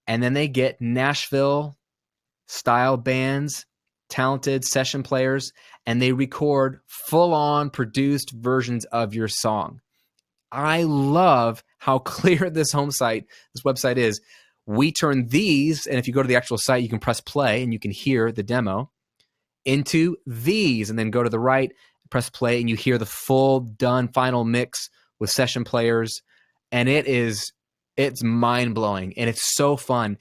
and then they get Nashville-style bands, talented session players, and they record full-on produced versions of your song. I love how clear this website is. We turn these, and if you go to the actual site, you can press play and you can hear the demo, into these, and then go to the right, press play, and you hear the full done final mix with session players. And it's mind-blowing, and it's so fun.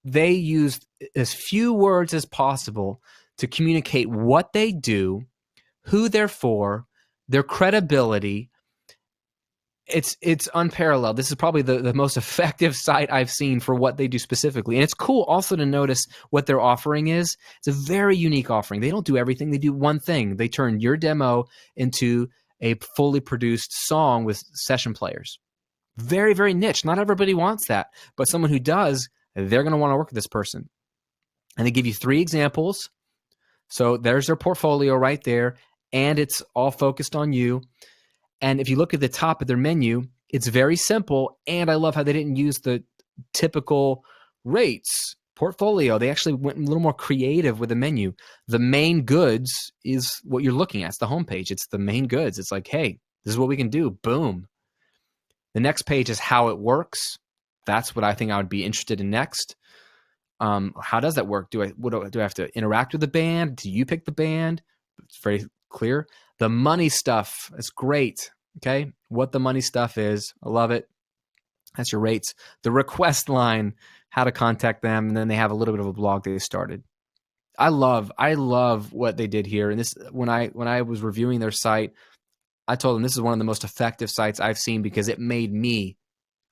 They use as few words as possible to communicate what they do, who they're for, their credibility. It's unparalleled. This is probably the most effective site I've seen for what they do specifically. And it's cool also to notice what their offering is. It's a very unique offering. They don't do everything. They do one thing. They turn your demo into a fully produced song with session players. Very, very niche. Not everybody wants that. But someone who does, they're going to want to work with this person. And they give you 3 examples. So there's their portfolio right there. And it's all focused on you. And if you look at the top of their menu, it's very simple. And I love how they didn't use the typical rates portfolio. They actually went a little more creative with the menu. The main goods is what you're looking at. It's the homepage. It's the main goods. It's like, hey, this is what we can do. Boom. The next page is how it works. That's what I think I would be interested in next. How does that work? Do I have to interact with the band? Do you pick the band? It's very clear. The money stuff is great. Okay. What the money stuff is. I love it. That's your rates. The request line, how to contact them. And then they have a little bit of a blog they started. I love what they did here. And this, when I was reviewing their site, I told them this is one of the most effective sites I've seen because it made me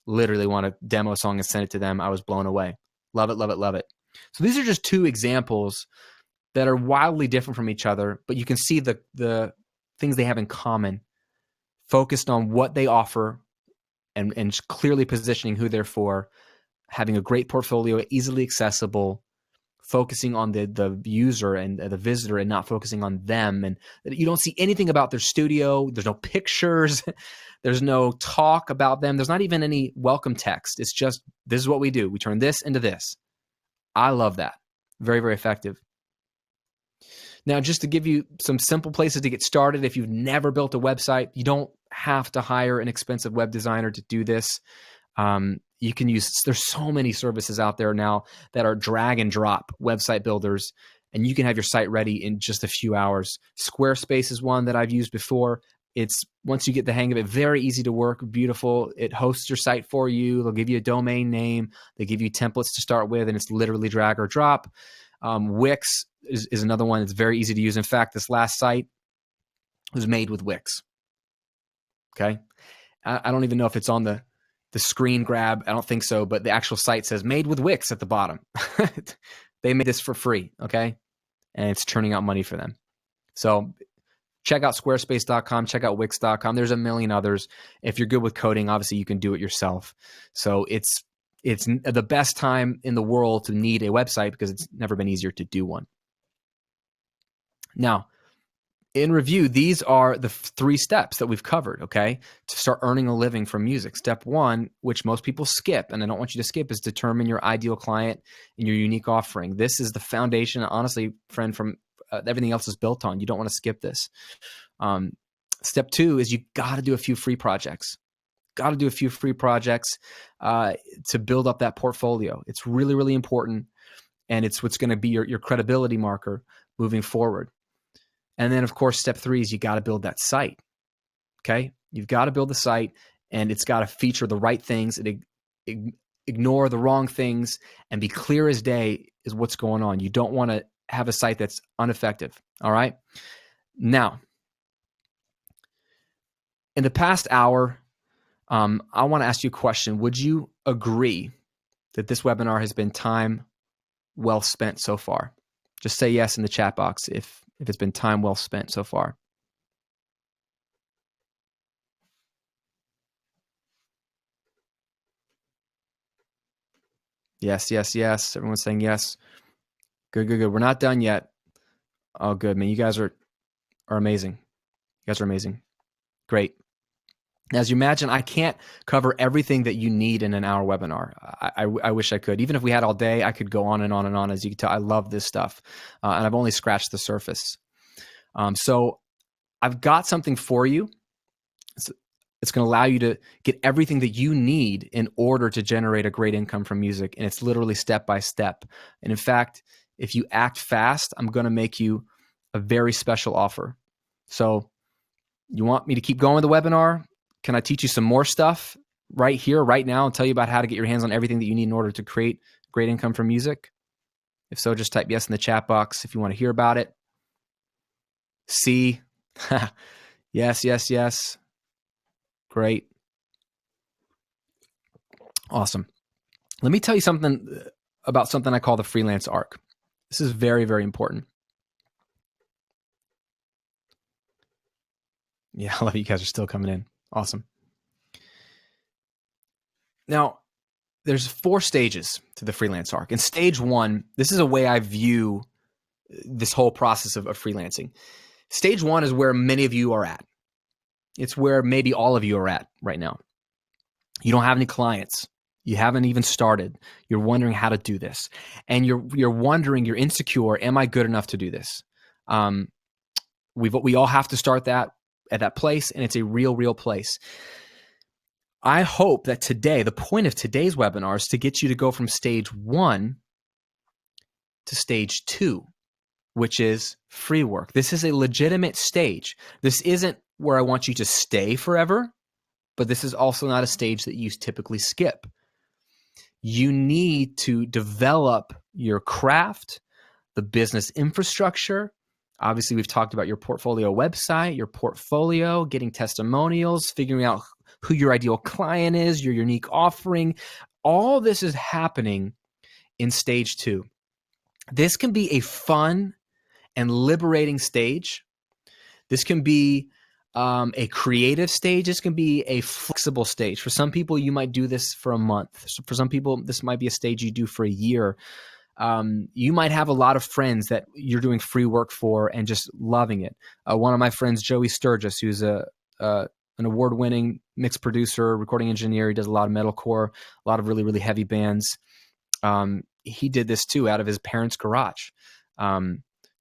literally want to demo a song and send it to them. I was blown away. Love it, love it, love it. So these are just 2 examples that are wildly different from each other, but you can see the things they have in common, focused on what they offer and clearly positioning who they're for, having a great portfolio, easily accessible, focusing on the user and the visitor and not focusing on them. And you don't see anything about their studio. There's no pictures. There's no talk about them. There's not even any welcome text. It's just, this is what we do. We turn this into this. I love that. Very, very effective. Now, just to give you some simple places to get started, if you've never built a website, you don't have to hire an expensive web designer to do this. You can use, there's so many services out there now that are drag and drop website builders, and you can have your site ready in just a few hours. Squarespace is one that I've used before. It's, once you get the hang of it, very easy to work, beautiful. It hosts your site for you. They'll give you a domain name. They give you templates to start with, and it's literally drag or drop. Wix is another one that's very easy to use. In fact, this last site was made with Wix. Okay. I don't even know if it's on the screen grab. I don't think so, but the actual site says made with Wix at the bottom. They made this for free. Okay. And it's turning out money for them. So check out squarespace.com, check out wix.com. There's a million others. If you're good with coding, obviously you can do it yourself. So it's the best time in the world to need a website because it's never been easier to do one. Now, in review, these are the 3 steps that we've covered, okay, to start earning a living from music. Step 1, which most people skip, and I don't want you to skip, is determine your ideal client and your unique offering. This is the foundation, honestly, friend, from everything else is built on. You don't want to skip this. Step 2 is you got to do a few free projects. Got to do a few free projects to build up that portfolio. It's really, really important, and it's what's going to be your credibility marker moving forward. And then, of course, step 3 is you got to build that site, okay? You've got to build the site, and it's got to feature the right things and ignore the wrong things and be clear as day is what's going on. You don't want to have a site that's ineffective, all right? Now, in the past hour, I want to ask you a question. Would you agree that this webinar has been time well spent so far? Just say yes in the chat box if it's been time well spent so far. Yes, yes, yes. Everyone's saying yes. Good, good, good. We're not done yet. Oh, good, man. You guys are amazing. You guys are amazing. Great. As you imagine, I can't cover everything that you need in an hour webinar. I wish I could. Even if we had all day, I could go on and on and on. As you can tell, I love this stuff. And I've only scratched the surface. So I've got something for you. It's going to allow you to get everything that you need in order to generate a great income from music. And it's literally step by step. And in fact, if you act fast, I'm going to make you a very special offer. So you want me to keep going with the webinar? Can I teach you some more stuff right here, right now, and tell you about how to get your hands on everything that you need in order to create great income from music? If so, just type yes in the chat box if you want to hear about it. C. Yes, yes, yes. Great. Awesome. Let me tell you something about something I call the freelance arc. This is very, very important. Yeah, I love you guys are still coming in. Awesome. Now, there's 4 stages to the freelance arc. In stage 1, this is a way I view this whole process of freelancing. Stage 1 is where many of you are at. It's where maybe all of you are at right now. You don't have any clients. You haven't even started. You're wondering how to do this. And you're wondering, you're insecure, am I good enough to do this? We all have to start that at that place, and it's a real, real place. I hope that today, the point of today's webinar is to get you to go from stage 1 to stage 2, which is free work. This is a legitimate stage. This isn't where I want you to stay forever, but this is also not a stage that you typically skip. You need to develop your craft, the business infrastructure. Obviously, we've talked about your portfolio website, your portfolio, getting testimonials, figuring out who your ideal client is, your unique offering. All this is happening in stage 2. This can be a fun and liberating stage. This can be a creative stage. This can be a flexible stage. For some people, you might do this for a month. So for some people, this might be a stage you do for a year. You might have a lot of friends that you're doing free work for and just loving it. One of my friends, Joey Sturgis, who's an award-winning mix producer, recording engineer. He does a lot of metalcore, a lot of really, really heavy bands. He did this too out of his parents' garage,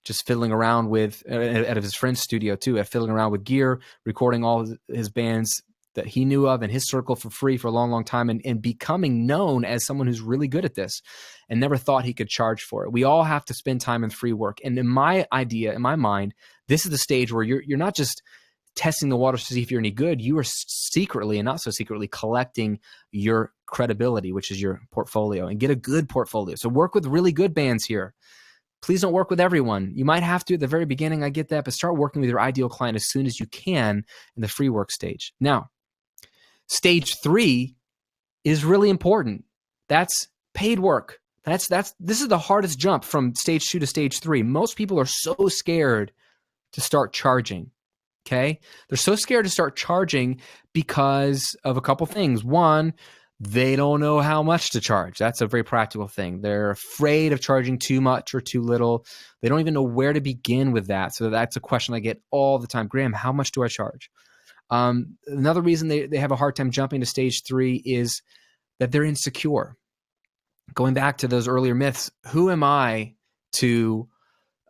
just fiddling around with, out of his friend's studio too, fiddling around with gear, recording all of his bands that he knew of in his circle for free for a long, long time, and becoming known as someone who's really good at this and never thought he could charge for it. We all have to spend time in free work. And in my mind, this is the stage where you're not just testing the waters to see if you're any good. You are secretly and not so secretly collecting your credibility, which is your portfolio, and get a good portfolio. So work with really good bands here. Please don't work with everyone. You might have to at the very beginning. I get that, but start working with your ideal client as soon as you can in the free work stage. Now, stage 3 is really important. That's paid work. This is the hardest jump from stage 2 to stage 3. Most people are so scared to start charging. Okay? They're so scared to start charging because of a couple things. One, they don't know how much to charge. That's a very practical thing. They're afraid of charging too much or too little. They don't even know where to begin with that. So that's a question I get all the time. Graham, how much do I charge? Another reason they have a hard time jumping to stage 3 is that they're insecure. Going back to those earlier myths, who am I to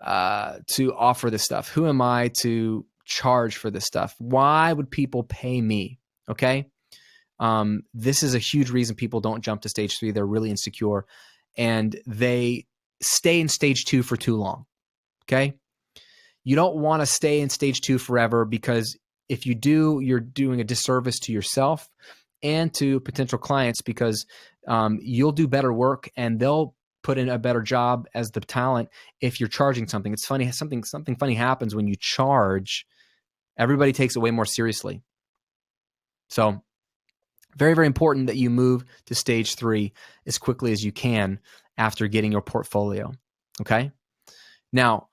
offer this stuff? Who am I to charge for this stuff? Why would people pay me? Okay. This is a huge reason people don't jump to stage 3. They're really insecure and they stay in stage 2 for too long. Okay. You don't want to stay in stage 2 forever, because if you do, you're doing a disservice to yourself and to potential clients, because you'll do better work and they'll put in a better job as the talent if you're charging something. It's funny, something funny happens when you charge. Everybody takes it way more seriously. So very, very important that you move to stage 3 as quickly as you can after getting your portfolio. Okay. Now,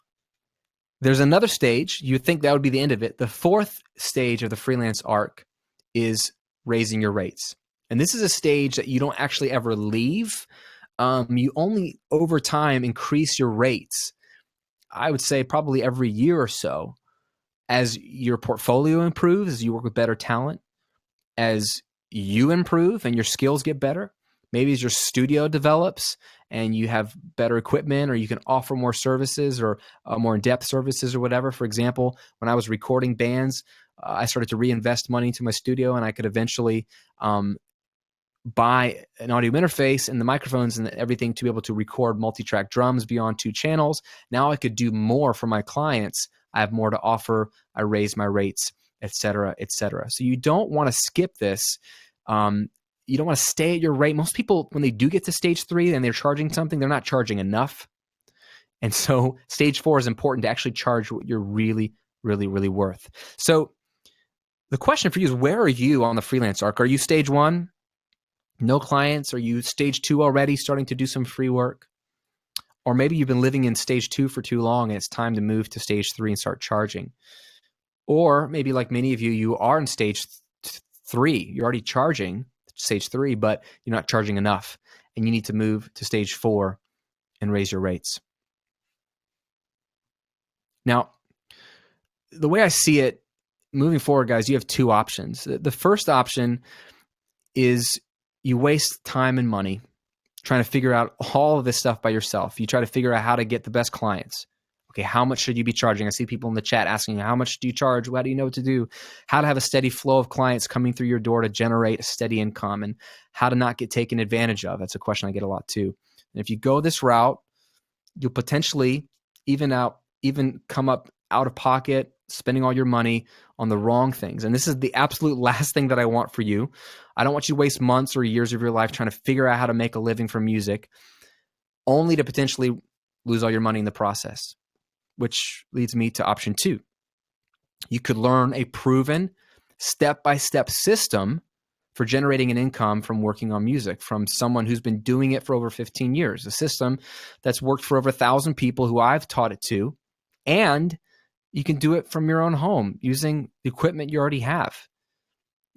there's another stage. You would think that would be the end of it. The 4th stage of the freelance arc is raising your rates. And this is a stage that you don't actually ever leave. You only over time increase your rates. I would say probably every year or so, as your portfolio improves, as you work with better talent, as you improve and your skills get better. Maybe as your studio develops and you have better equipment, or you can offer more services or more in-depth services or whatever. For example, when I was recording bands, I started to reinvest money into my studio, and I could eventually buy an audio interface and the microphones and everything to be able to record multi-track drums beyond 2 channels. Now I could do more for my clients. I have more to offer. I raise my rates, et cetera, et cetera. So you don't want to skip this. You don't want to stay at your rate. Most people, when they do get to stage 3 and they're charging something, they're not charging enough. And so stage 4 is important to actually charge what you're really, really, really worth. So the question for you is, where are you on the freelance arc? Are you stage 1? No clients? Are you stage 2 already, starting to do some free work? Or maybe you've been living in stage 2 for too long and it's time to move to stage 3 and start charging. Or maybe like many of you, you are in stage 3. You're already charging stage 3, but you're not charging enough, and you need to move to stage 4 and raise your rates. Now, the way I see it, moving forward, guys, you have 2 options. The first option is you waste time and money trying to figure out all of this stuff by yourself. You try to figure out how to get the best clients. Okay, how much should you be charging? I see people in the chat asking, how much do you charge? How do you know what to do? How to have a steady flow of clients coming through your door to generate a steady income, and how to not get taken advantage of. That's a question I get a lot too. And if you go this route, you'll potentially even come up out of pocket, spending all your money on the wrong things. And this is the absolute last thing that I want for you. I don't want you to waste months or years of your life trying to figure out how to make a living from music, only to potentially lose all your money in the process. Which leads me to option 2. You could learn a proven step-by-step system for generating an income from working on music from someone who's been doing it for over 15 years, a system that's worked for over 1,000 people who I've taught it to, and you can do it from your own home using the equipment you already have.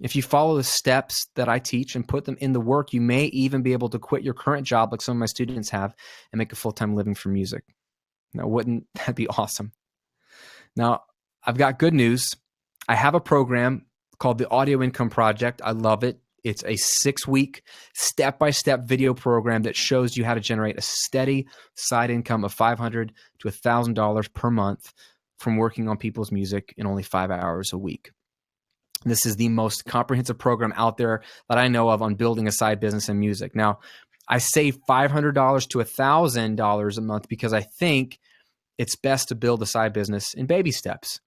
If you follow the steps that I teach and put them in the work, you may even be able to quit your current job like some of my students have and make a full-time living from music. Now, wouldn't that be awesome? Now, I've got good news. I have a program called the Audio Income Project. I love it. It's a 6-week step-by-step video program that shows you how to generate a steady side income of $500 to $1,000 per month from working on people's music in only 5 hours a week. This is the most comprehensive program out there that I know of on building a side business in music. Now, I say $500 to $1,000 a month because I think it's best to build a side business in baby steps.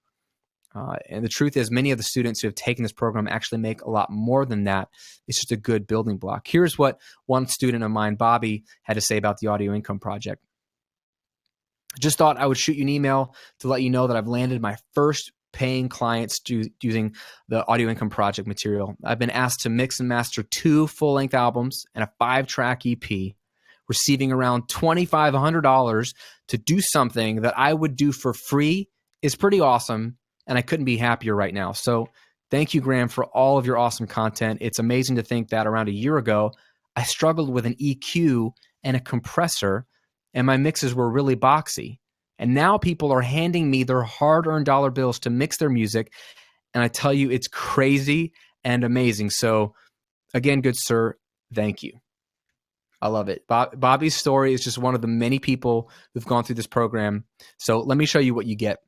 And the truth is, many of the students who have taken this program actually make a lot more than that. It's just a good building block. Here's what one student of mine, Bobby, had to say about the Audio Income Project. Just thought I would shoot you an email to let you know that I've landed my first paying clients using the Audio Income Project material. I've been asked to mix and master 2 full-length albums and a 5-track EP, receiving around $2,500 to do something that I would do for free is pretty awesome, and I couldn't be happier right now. So thank you, Graham, for all of your awesome content. It's amazing to think that around a year ago, I struggled with an EQ and a compressor, and my mixes were really boxy. And now people are handing me their hard-earned dollar bills to mix their music. And I tell you, it's crazy and amazing. So again, good sir, thank you. I love it. Bobby's story is just one of the many people who've gone through this program. So let me show you what you get.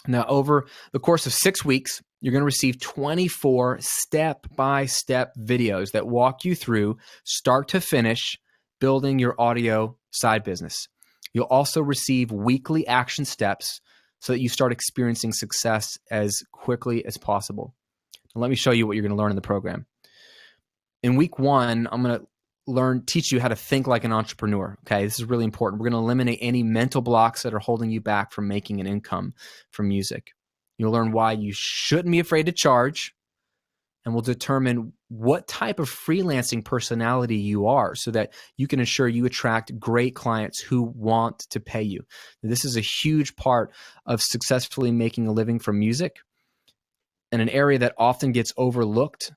Now, over the course of 6 weeks, you're going to receive 24 step-by-step videos that walk you through, start to finish, building your audio side business. You'll also receive weekly action steps so that you start experiencing success as quickly as possible. Now, let me show you what you're going to learn in the program. In week 1, I'm going to teach you how to think like an entrepreneur. Okay, this is really important. We're going to eliminate any mental blocks that are holding you back from making an income from music. You'll learn why you shouldn't be afraid to charge, and we'll determine what type of freelancing personality you are so that you can ensure you attract great clients who want to pay you. Now, this is a huge part of successfully making a living from music, and an area that often gets overlooked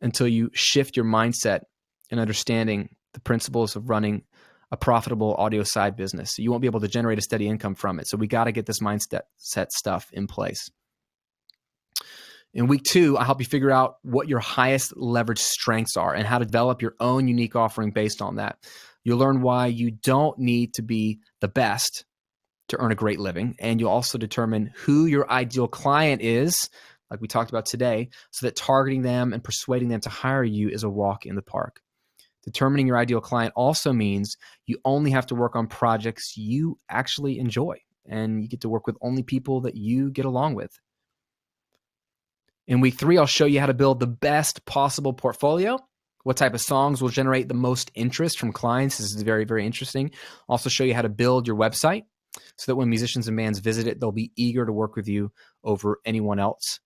until you shift your mindset and understanding the principles of running a profitable audio side business. You won't be able to generate a steady income from it. So we got to get this mindset stuff in place. In week 2, I'll help you figure out what your highest leverage strengths are and how to develop your own unique offering based on that. You'll learn why you don't need to be the best to earn a great living. And you'll also determine who your ideal client is, like we talked about today, so that targeting them and persuading them to hire you is a walk in the park. Determining your ideal client also means you only have to work on projects you actually enjoy, and you get to work with only people that you get along with. In week 3, I'll show you how to build the best possible portfolio, what type of songs will generate the most interest from clients. This is very, very interesting. I'll also show you how to build your website so that when musicians and bands visit it, they'll be eager to work with you over anyone else.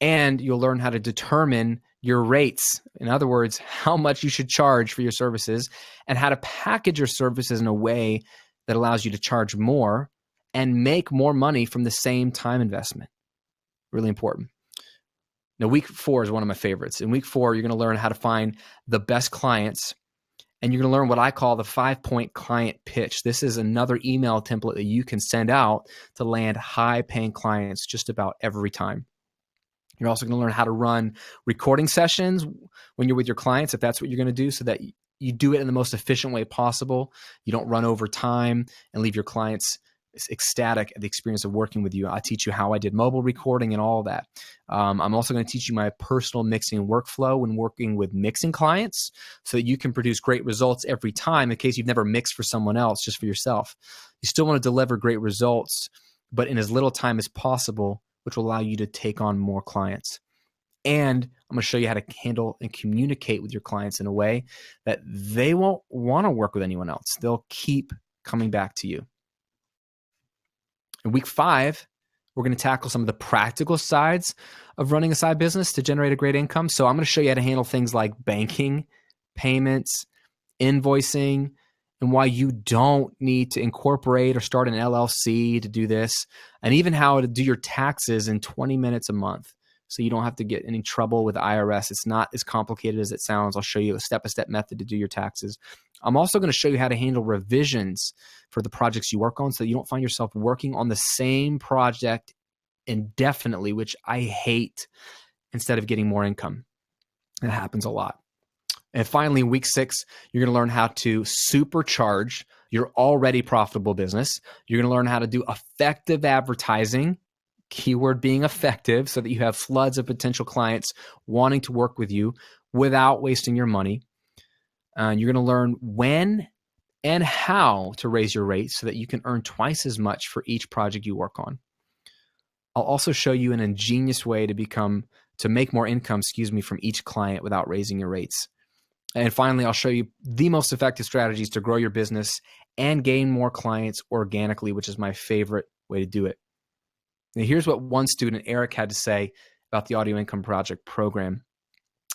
And you'll learn how to determine your rates. In other words, how much you should charge for your services, and how to package your services in a way that allows you to charge more and make more money from the same time investment. Really important. Now, week 4 is one of my favorites. In week 4, you're going to learn how to find the best clients, and you're going to learn what I call the 5-point client pitch. This is another email template that you can send out to land high-paying clients just about every time. You're also going to learn how to run recording sessions when you're with your clients, if that's what you're going to do, so that you do it in the most efficient way possible. You don't run over time and leave your clients ecstatic at the experience of working with you. I teach you how I did mobile recording and all of that. I'm also going to teach you my personal mixing workflow when working with mixing clients so that you can produce great results every time in case you've never mixed for someone else, just for yourself. You still want to deliver great results, but in as little time as possible, which will allow you to take on more clients. And I'm going to show you how to handle and communicate with your clients in a way that they won't want to work with anyone else. They'll keep coming back to you. In week 5, we're going to tackle some of the practical sides of running a side business to generate a great income. So I'm going to show you how to handle things like banking, payments, invoicing, and why you don't need to incorporate or start an LLC to do this, and even how to do your taxes in 20 minutes a month. so you don't have to get any trouble with the IRS. It's not as complicated as it sounds. I'll show you a step-by-step method to do your taxes. I'm also going to show you how to handle revisions for the projects you work on so that you don't find yourself working on the same project indefinitely, which I hate, instead of getting more income. It happens a lot. And finally, in week 6, you're going to learn how to supercharge your already profitable business. You're going to learn how to do effective advertising, keyword being effective, so that you have floods of potential clients wanting to work with you without wasting your money. You're going to learn when and how to raise your rates so that you can earn twice as much for each project you work on. I'll also show you an ingenious way to make more income, from each client without raising your rates. And finally, I'll show you the most effective strategies to grow your business and gain more clients organically, which is my favorite way to do it. Now, here's what one student, Eric, had to say about the Audio Income Project program.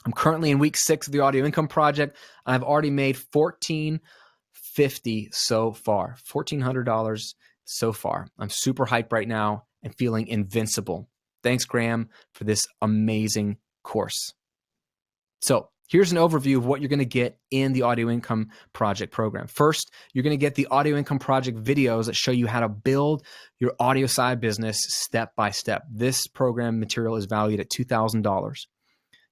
I'm currently in week 6 of the Audio Income Project, and I've already made $1,450 so far, $1,400 so far. I'm super hyped right now and feeling invincible. Thanks, Graham, for this amazing course. So here's an overview of what you're going to get in the Audio Income Project program. First, you're going to get the Audio Income Project videos that show you how to build your audio side business step by step. This program material is valued at $2,000.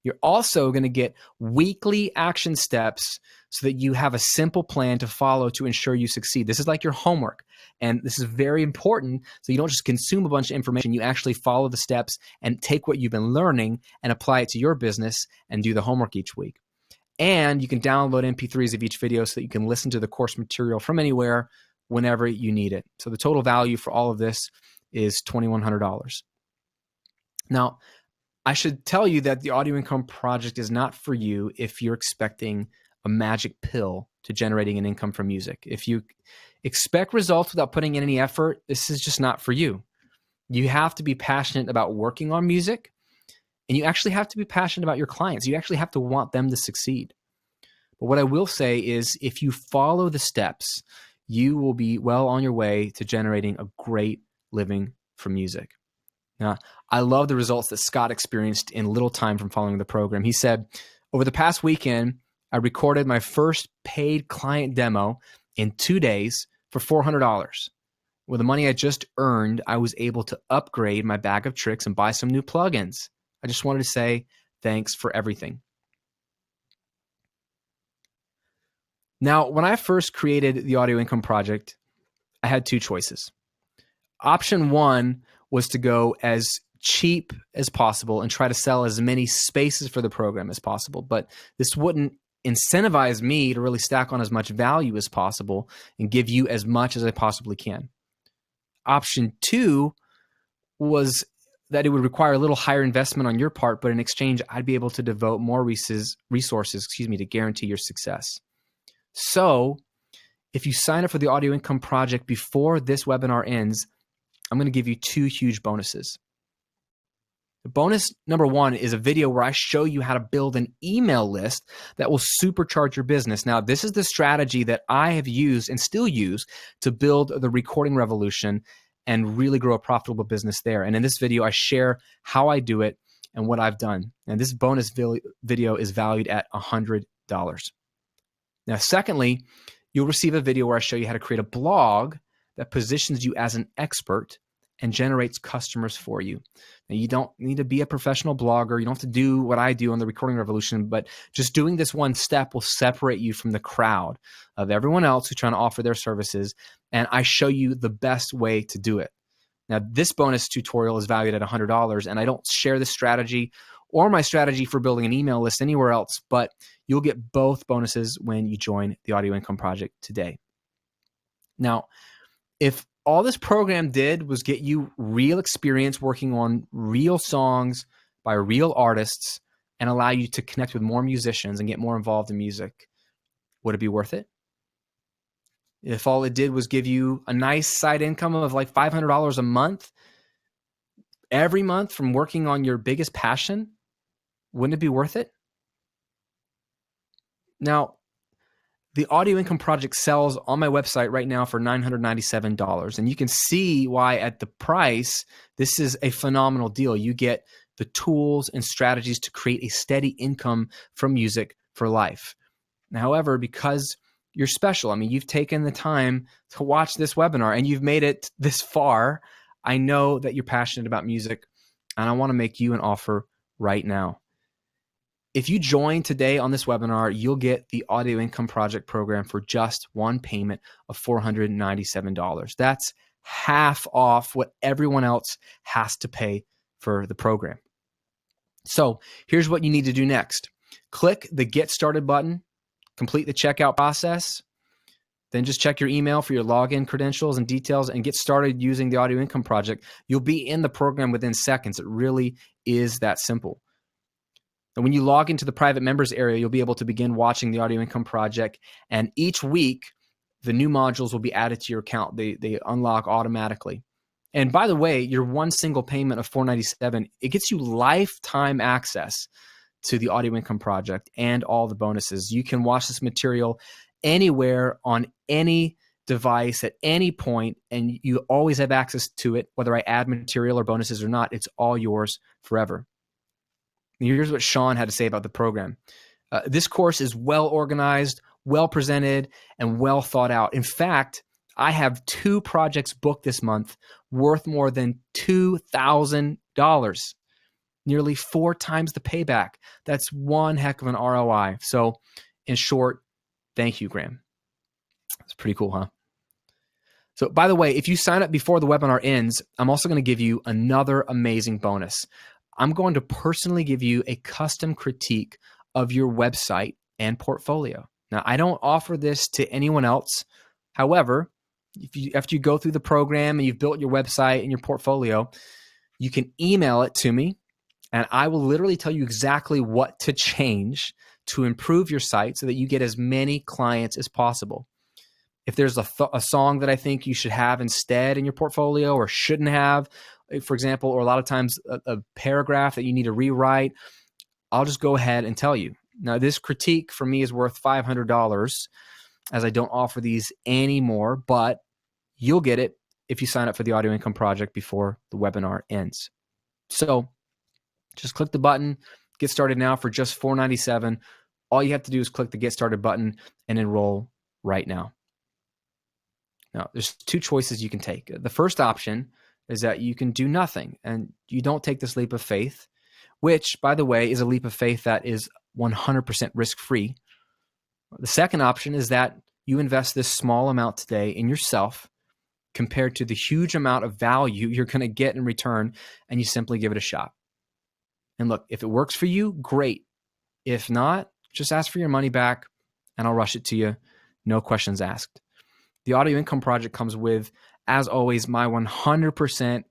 You're also going to get weekly action steps so that you have a simple plan to follow to ensure you succeed. This is like your homework, and this is very important so you don't just consume a bunch of information. You actually follow the steps and take what you've been learning and apply it to your business and do the homework each week. And you can download MP3s of each video so that you can listen to the course material from anywhere whenever you need it. So the total value for all of this is $2,100. Now, I should tell you that the Audio Income Project is not for you if you're expecting a magic pill to generating an income from music. If you expect results without putting in any effort, this is just not for you. You have to be passionate about working on music, and you actually have to be passionate about your clients. You actually have to want them to succeed. But what I will say is if you follow the steps, you will be well on your way to generating a great living from music. Now, I love the results that Scott experienced in little time from following the program. He said, over the past weekend, I recorded my first paid client demo in 2 days for $400. With the money I just earned, I was able to upgrade my bag of tricks and buy some new plugins. I just wanted to say thanks for everything. Now, when I first created the Audio Income Project, I had 2 choices. Option 1 was to go as cheap as possible and try to sell as many spaces for the program as possible. But this wouldn't incentivize me to really stack on as much value as possible and give you as much as I possibly can. Option 2 was that it would require a little higher investment on your part, but in exchange, I'd be able to devote more resources, to guarantee your success. So if you sign up for the Audio Income Project before this webinar ends, I'm going to give you 2 huge bonuses. The bonus number 1 is a video where I show you how to build an email list that will supercharge your business. Now, this is the strategy that I have used and still use to build the recording revolution and really grow a profitable business there. And in this video, I share how I do it and what I've done. And this bonus video is valued at $100. Now, secondly, you'll receive a video where I show you how to create a blog that positions you as an expert and generates customers for you. Now, you don't need to be a professional blogger. You don't have to do what I do on the Recording Revolution, but just doing this one step will separate you from the crowd of everyone else who's trying to offer their services, and I show you the best way to do it. Now, this bonus tutorial is valued at $100, and I don't share this strategy or my strategy for building an email list anywhere else, but you'll get both bonuses when you join the Audio Income Project today. Now, if all this program did was get you real experience working on real songs by real artists and allow you to connect with more musicians and get more involved in music, would it be worth it? If all it did was give you a nice side income of like $500 a month, every month from working on your biggest passion, wouldn't it be worth it? Now, the Audio Income Project sells on my website right now for $997. And you can see why at the price, this is a phenomenal deal. You get the tools and strategies to create a steady income from music for life. However, because you're special, I mean, you've taken the time to watch this webinar and you've made it this far, I know that you're passionate about music, and I want to make you an offer right now. If you join today on this webinar, you'll get the Audio Income Project program for just one payment of $497. That's half off what everyone else has to pay for the program. So here's what you need to do next. Click the Get Started button, complete the checkout process, then just check your email for your login credentials and details and get started using the Audio Income Project. You'll be in the program within seconds. It really is that simple. And when you log into the private members area, you'll be able to begin watching the Audio Income Project. And each week, the new modules will be added to your account. They unlock automatically. And by the way, your one single payment of $497, it gets you lifetime access to the Audio Income Project and all the bonuses. You can watch this material anywhere on any device at any point, and you always have access to it, whether I add material or bonuses or not. It's all yours forever. Here's what Sean had to say about the program. This course is well organized, well presented, and well thought out. In fact, I have 2 projects booked this month worth more than $2,000, nearly 4 times the payback. That's one heck of an ROI. So in short, thank you, Graham. That's pretty cool, huh? So by the way, if you sign up before the webinar ends, I'm also going to give you another amazing bonus. I'm going to personally give you a custom critique of your website and portfolio. Now, I don't offer this to anyone else. However, after you go through the program and you've built your website and your portfolio, you can email it to me, and I will literally tell you exactly what to change to improve your site so that you get as many clients as possible. If there's a song that I think you should have instead in your portfolio or shouldn't have, for example, or a lot of times a paragraph that you need to rewrite, I'll just go ahead and tell you. Now, this critique for me is worth $500 as I don't offer these anymore, but you'll get it if you sign up for the Audio Income Project before the webinar ends. So just click the button, get started now for just $497. All you have to do is click the Get Started button and enroll right now. Now, there's 2 choices you can take. The first option is that you can do nothing and you don't take this leap of faith, which, by the way, is a leap of faith that is 100% risk-free. The second option is that you invest this small amount today in yourself compared to the huge amount of value you're going to get in return, and you simply give it a shot. And look, if it works for you, great. If not, just ask for your money back and I'll rush it to you. No questions asked. The Audio Income Project comes with, as always, my 100%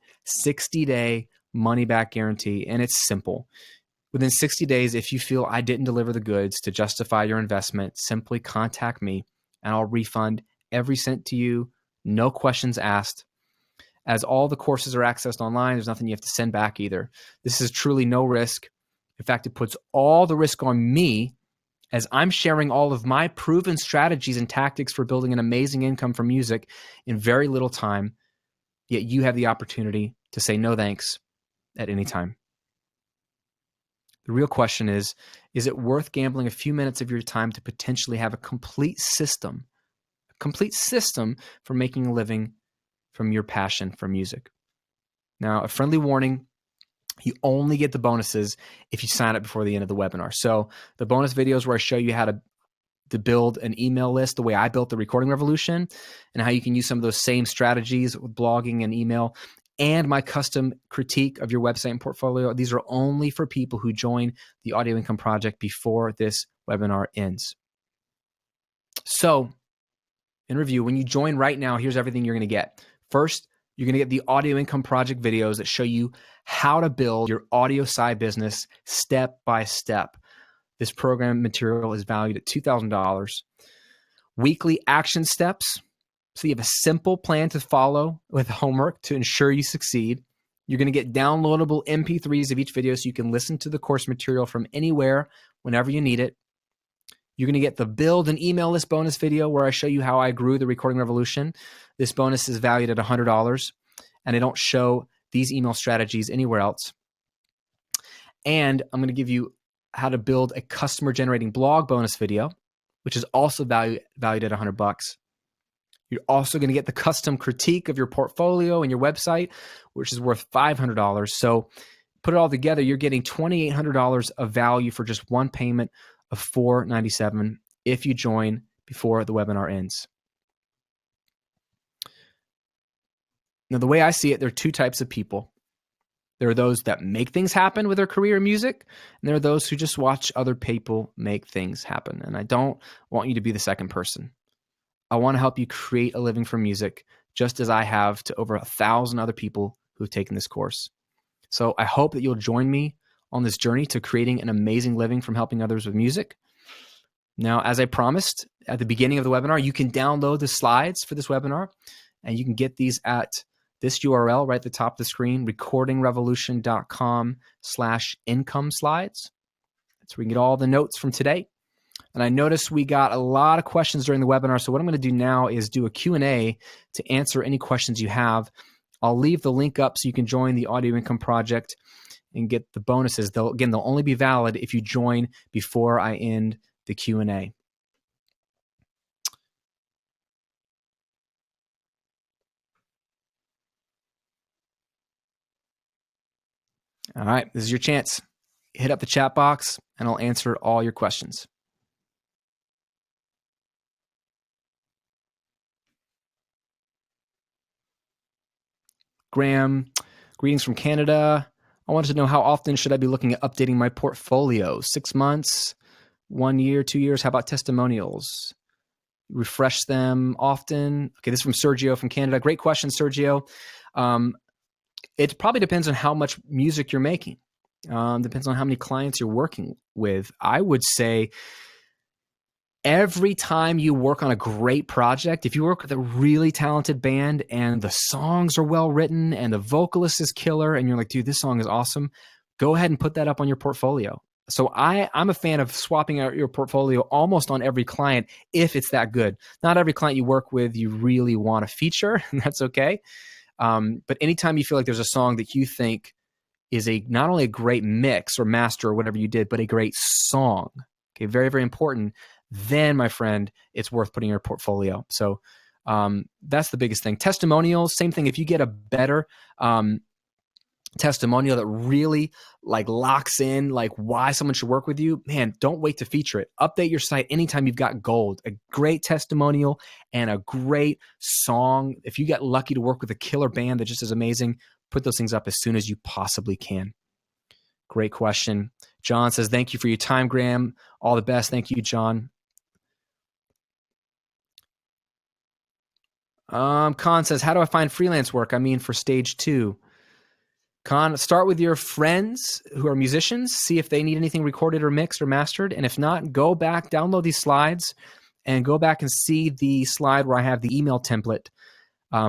60-day money-back guarantee, and it's simple. Within 60 days, if you feel I didn't deliver the goods to justify your investment, simply contact me, and I'll refund every cent to you, no questions asked. As all the courses are accessed online, there's nothing you have to send back either. This is truly no risk. In fact, it puts all the risk on me, as I'm sharing all of my proven strategies and tactics for building an amazing income from music in very little time, yet you have the opportunity to say no thanks at any time. The real question is it worth gambling a few minutes of your time to potentially have a complete system for making a living from your passion for music? Now, a friendly warning, you only get the bonuses if you sign up before the end of the webinar. So the bonus videos where I show you how to build an email list the way I built the Recording Revolution, and how you can use some of those same strategies with blogging and email, and my custom critique of your website and portfolio, these are only for people who join the Audio Income Project before this webinar ends. So in review, when you join right now, here's everything you're going to get. First, you're going to get the Audio Income Project videos that show you how to build your audio side business step by step. This program material is valued at $2,000. Weekly action steps. So you have a simple plan to follow with homework to ensure you succeed. You're going to get downloadable MP3s of each video so you can listen to the course material from anywhere, whenever you need it. You're going to get the build an email list bonus video where I show you how I grew the Recording Revolution. This bonus is valued at $100, and I don't show these email strategies anywhere else. And I'm going to give you how to build a customer generating blog bonus video, which is also valued at $100. You're also going to get the custom critique of your portfolio and your website, which is worth $500. So put it all together, you're getting $2,800 of value for just one payment of $497 if you join before the webinar ends. Now, the way I see it, there are two types of people. There are those that make things happen with their career in music, and there are those who just watch other people make things happen. And I don't want you to be the second person. I want to help you create a living from music, just as I have to over 1,000 other people who've taken this course. So I hope that you'll join me on this journey to creating an amazing living from helping others with music. Now, as I promised at the beginning of the webinar, you can download the slides for this webinar, and you can get these at this URL right at the top of the screen, recordingrevolution.com/income slides. That's where you can get all the notes from today. And I noticed we got a lot of questions during the webinar. So what I'm going to do now is do a Q&A to answer any questions you have. I'll leave the link up so you can join the Audio Income Project and get the bonuses. They'll only be valid if you join before I end the Q&A. All right, this is your chance. Hit up the chat box and I'll answer all your questions. Graham, greetings from Canada. I wanted to know how often should I be looking at updating my portfolio? 6 months, 1 year, 2 years? How about testimonials? Refresh them often? Okay, this is from Sergio from Canada. Great question, Sergio. It probably depends on how much music you're making. Depends on how many clients you're working with. I would say every time you work on a great project, if you work with a really talented band and the songs are well written and the vocalist is killer and you're like, dude, this song is awesome, go ahead and put that up on your portfolio. So I'm a fan of swapping out your portfolio almost on every client if it's that good. Not every client you work with you really want to feature, and that's okay. But anytime you feel like there's a song that you think is not only a great mix or master or whatever you did, but a great song, okay, very, very important, then, my friend, it's worth putting in your portfolio. So that's the biggest thing. Testimonials, same thing. If you get a better testimonial that really like locks in like why someone should work with you, man, don't wait to feature it. Update your site anytime you've got gold, a great testimonial and a great song. If you get lucky to work with a killer band that just is amazing, put those things up as soon as you possibly can. Great question. John says, thank you for your time, Graham. All the best. Thank you, John. Khan says, how do I find freelance work? I mean, for stage 2. Khan, start with your friends who are musicians, see if they need anything recorded or mixed or mastered. And if not, go back, download these slides, and go back and see the slide where I have the email template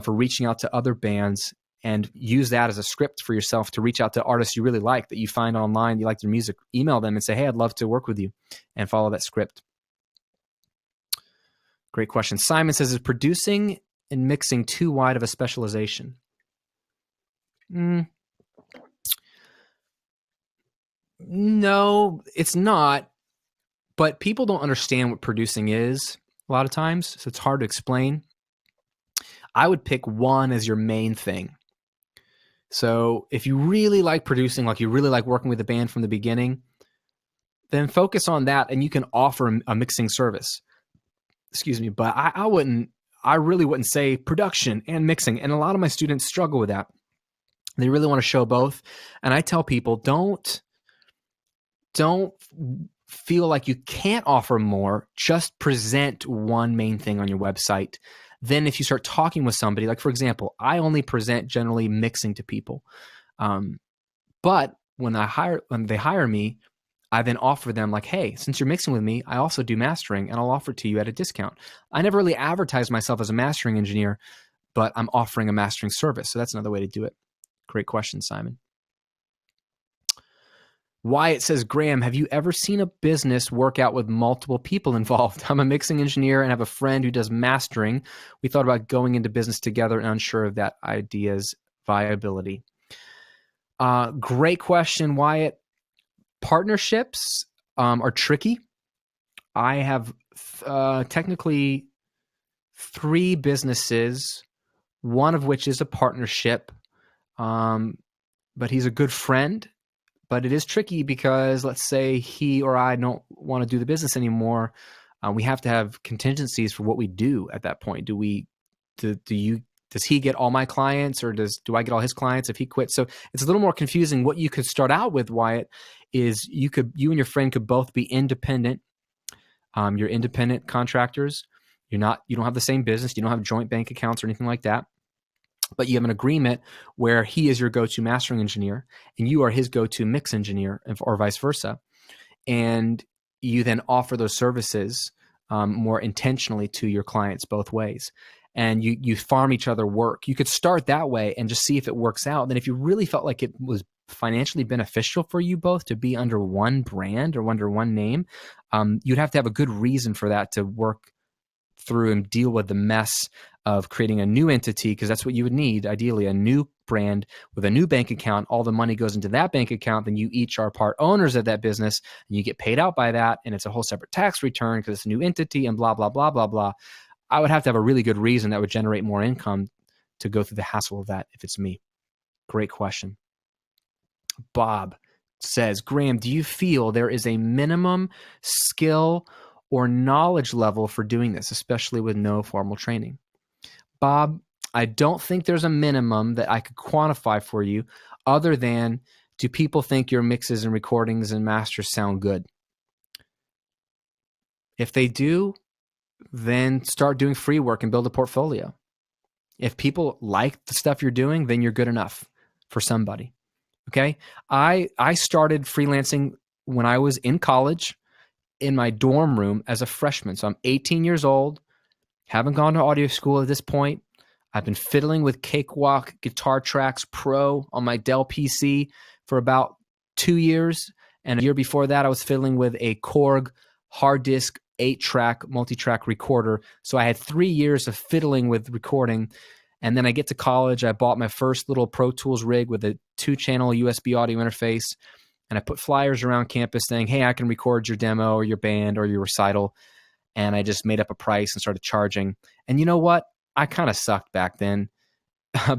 for reaching out to other bands, and use that as a script for yourself to reach out to artists you really like that you find online, you like their music. Email them and say, hey, I'd love to work with you, and follow that script. Great question. Simon says, is producing and mixing too wide of a specialization? No, it's not. But people don't understand what producing is a lot of times, so it's hard to explain. I would pick one as your main thing. So if you really like producing, like you really like working with a band from the beginning, then focus on that and you can offer a mixing service. Excuse me, but I really wouldn't say production and mixing. And a lot of my students struggle with that. They really want to show both. And I tell people, don't feel like you can't offer more. Just present one main thing on your website. Then if you start talking with somebody, like for example, I only present generally mixing to people. But when they hire me, I then offer them like, hey, since you're mixing with me, I also do mastering and I'll offer it to you at a discount. I never really advertise myself as a mastering engineer, but I'm offering a mastering service. So that's another way to do it. Great question, Simon. Wyatt says, Graham, have you ever seen a business work out with multiple people involved? I'm a mixing engineer and have a friend who does mastering. We thought about going into business together and unsure of that idea's viability. Great question, Wyatt. Partnerships are tricky. I have technically 3 businesses, one of which is a partnership, but he's a good friend. But it is tricky because let's say he or I don't want to do the business anymore. We have to have contingencies for what we do at that point. Does he get all my clients, or do I get all his clients if he quits? So it's a little more confusing. What you could start out with, Wyatt, is you and your friend could both be independent. You're independent contractors. You don't have the same business. You don't have joint bank accounts or anything like that. But you have an agreement where he is your go-to mastering engineer and you are his go-to mix engineer, or vice versa. And you then offer those services more intentionally to your clients both ways. And you farm each other work. You could start that way and just see if it works out. Then if you really felt like it was financially beneficial for you both to be under one brand or under one name, you'd have to have a good reason for that to work through and deal with the mess of creating a new entity, because that's what you would need, ideally, a new brand with a new bank account. All the money goes into that bank account. Then you each are part owners of that business and you get paid out by that. And it's a whole separate tax return because it's a new entity and blah, blah, blah, blah, blah. I would have to have a really good reason that would generate more income to go through the hassle of that if it's me. Great question. Bob says, Graham, do you feel there is a minimum skill or knowledge level for doing this, especially with no formal training? Bob, I don't think there's a minimum that I could quantify for you other than, do people think your mixes and recordings and masters sound good? If they do, then start doing free work and build a portfolio. If people like the stuff you're doing, then you're good enough for somebody. Okay? I started freelancing when I was in college in my dorm room as a freshman. So I'm 18 years old, haven't gone to audio school at this point. I've been fiddling with Cakewalk Guitar Tracks Pro on my Dell PC for about 2 years. And a year before that, I was fiddling with a Korg hard disk 8-track multi-track recorder. So I had 3 years of fiddling with recording. And then I get to college, I bought my first little Pro Tools rig with a 2-channel USB audio interface. And I put flyers around campus saying, hey, I can record your demo or your band or your recital. And I just made up a price and started charging. And you know what? I kind of sucked back then,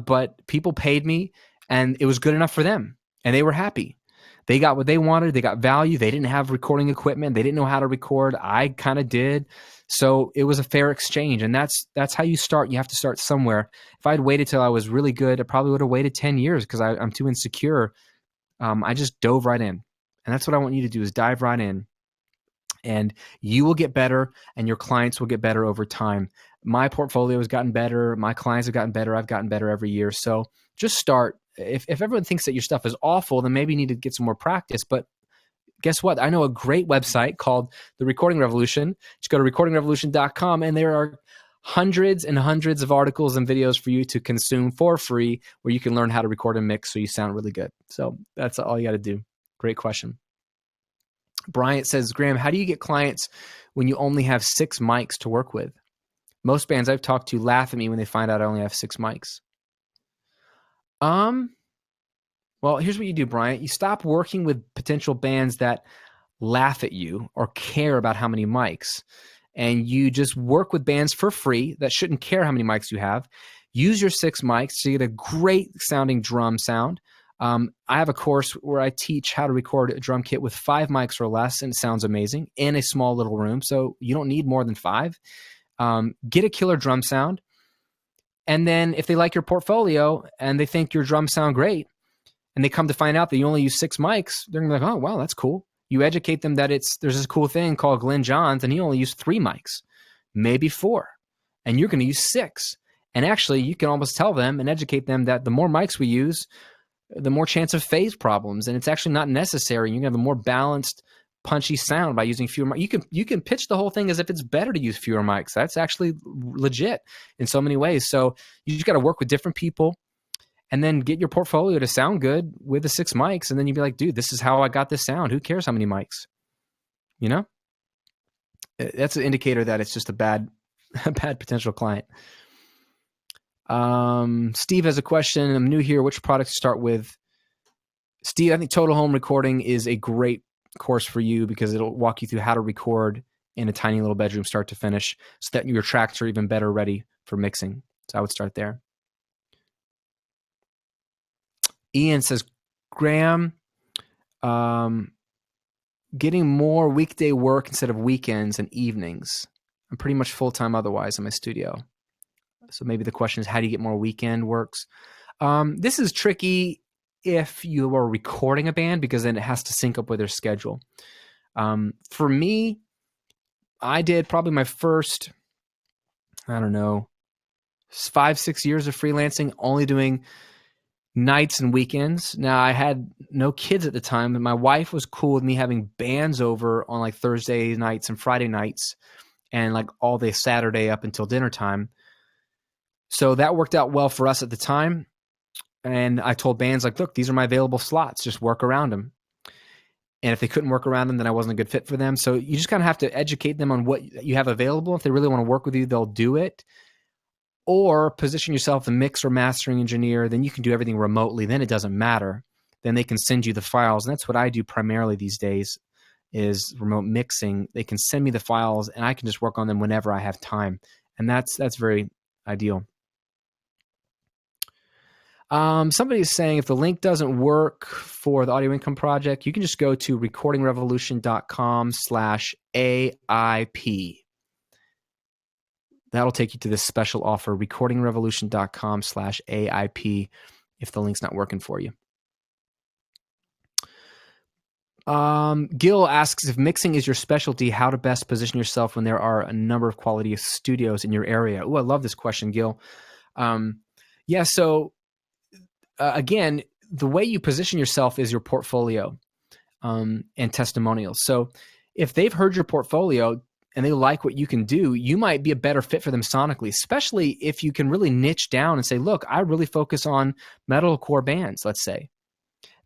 but people paid me and it was good enough for them. And they were happy. They got what they wanted. They got value. They didn't have recording equipment. They didn't know how to record. I kind of did. So it was a fair exchange. And that's how you start. You have to start somewhere. If I'd waited till I was really good, I probably would have waited 10 years because I'm too insecure. I just dove right in. And that's what I want you to do, is dive right in. And you will get better and your clients will get better over time. My portfolio has gotten better. My clients have gotten better. I've gotten better every year. So just start. If everyone thinks that your stuff is awful, then maybe you need to get some more practice. But guess what? I know a great website called The Recording Revolution. Just go to recordingrevolution.com and there are hundreds and hundreds of articles and videos for you to consume for free where you can learn how to record and mix so you sound really good. So that's all you got to do. Great question. Bryant says, Graham, how do you get clients when you only have 6 mics to work with? Most bands I've talked to laugh at me when they find out I only have 6 mics. Well, here's what you do, Bryant. You stop working with potential bands that laugh at you or care about how many mics. And you just work with bands for free that shouldn't care how many mics you have. Use your 6 mics to get a great sounding drum sound. I have a course where I teach how to record a drum kit with 5 mics or less, and it sounds amazing in a small little room. So you don't need more than 5. Get a killer drum sound. And then if they like your portfolio and they think your drums sound great, and they come to find out that you only use 6 mics, they're gonna be like, oh, wow, that's cool. You educate them that there's this cool thing called Glenn Johns, and he only used 3 mics, maybe 4, and you're gonna use 6. And actually, you can almost tell them and educate them that the more mics we use, the more chance of phase problems, and it's actually not necessary. You can have a more balanced, punchy sound by using fewer mics. You can pitch the whole thing as if it's better to use fewer mics. That's actually legit in so many ways. So you just got to work with different people and then get your portfolio to sound good with the 6 mics. And then you'd be like, dude, this is how I got this sound. Who cares how many mics? You know? That's an indicator that it's just a bad potential client. Steve has a question. I'm new here. Which product to start with? Steve, I think Total Home Recording is a great course for you because it'll walk you through how to record in a tiny little bedroom start to finish so that your tracks are even better ready for mixing. So I would start there. Ian says, Graham, getting more weekday work instead of weekends and evenings. I'm pretty much full-time otherwise in my studio. So maybe the question is, how do you get more weekend works? This is tricky if you are recording a band because then it has to sync up with their schedule. For me, I did probably my first, 5-6 years of freelancing, only doing nights and weekends. Now, I had no kids at the time, and my wife was cool with me having bands over on like Thursday nights and Friday nights and like all day Saturday up until dinner time. So that worked out well for us at the time. And I told bands like, look, these are my available slots. Just work around them. And if they couldn't work around them, then I wasn't a good fit for them. So you just kind of have to educate them on what you have available. If they really want to work with you, they'll do it. Or position yourself as a mix or mastering engineer. Then you can do everything remotely. Then it doesn't matter. Then they can send you the files. And that's what I do primarily these days is remote mixing. They can send me the files and I can just work on them whenever I have time. And that's very ideal. Somebody's saying if the link doesn't work for the Audio Income Project, you can just go to recordingrevolution.com/AIP. That'll take you to this special offer, recordingrevolution.com/AIP, if the link's not working for you. Gil asks, if mixing is your specialty, how to best position yourself when there are a number of quality studios in your area? Oh, I love this question, Gil. Again, the way you position yourself is your portfolio and testimonials. So if they've heard your portfolio and they like what you can do, you might be a better fit for them sonically, especially if you can really niche down and say, look, I really focus on metalcore bands, let's say.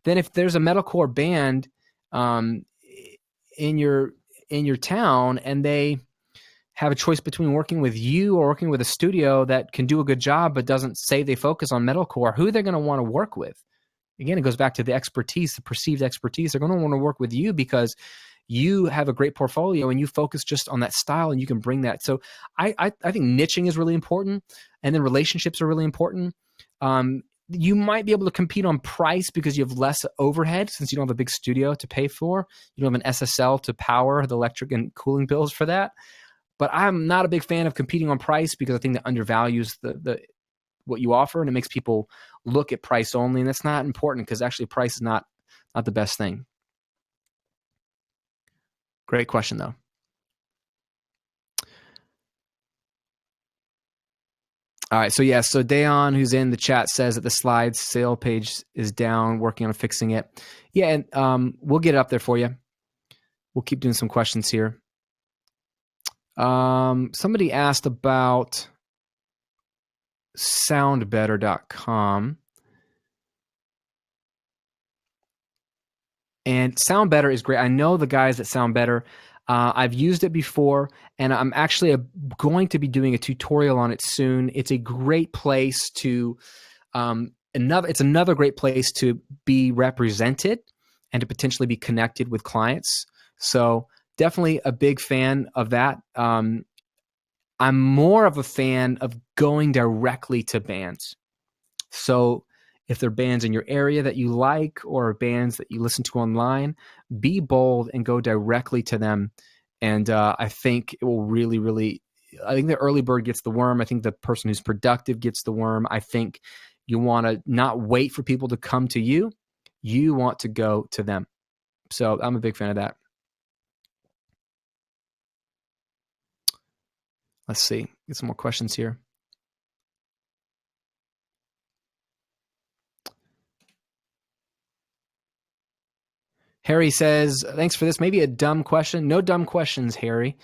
Then if there's a metalcore band in your town and they have a choice between working with you or working with a studio that can do a good job but doesn't say they focus on metalcore, who they're going to want to work with? Again, it goes back to the expertise, the perceived expertise. They're going to want to work with you because you have a great portfolio and you focus just on that style and you can bring that. So I think niching is really important, and then relationships are really important. You might be able to compete on price because you have less overhead since you don't have a big studio to pay for. You don't have an SSL to power the electric and cooling bills for that. But I'm not a big fan of competing on price because I think that undervalues the what you offer, and it makes people look at price only, and that's not important because actually price is not the best thing. Great question, though. All right, so Dayon, who's in the chat, says that the slides sale page is down, working on fixing it. Yeah, and we'll get it up there for you. We'll keep doing some questions here. Somebody asked about soundbetter.com. And SoundBetter is great. I know the guys at SoundBetter. I've used it before, and I'm actually going to be doing a tutorial on it soon. It's a great place to it's another great place to be represented and to potentially be connected with clients. So definitely a big fan of that. I'm more of a fan of going directly to bands. So if there are bands in your area that you like or bands that you listen to online, be bold and go directly to them. And I think it will really, really, I think the early bird gets the worm. I think the person who's productive gets the worm. I think you want to not wait for people to come to you. You want to go to them. So I'm a big fan of that. Let's see, get some more questions here. Harry says, thanks for this. Maybe a dumb question. No dumb questions, Harry.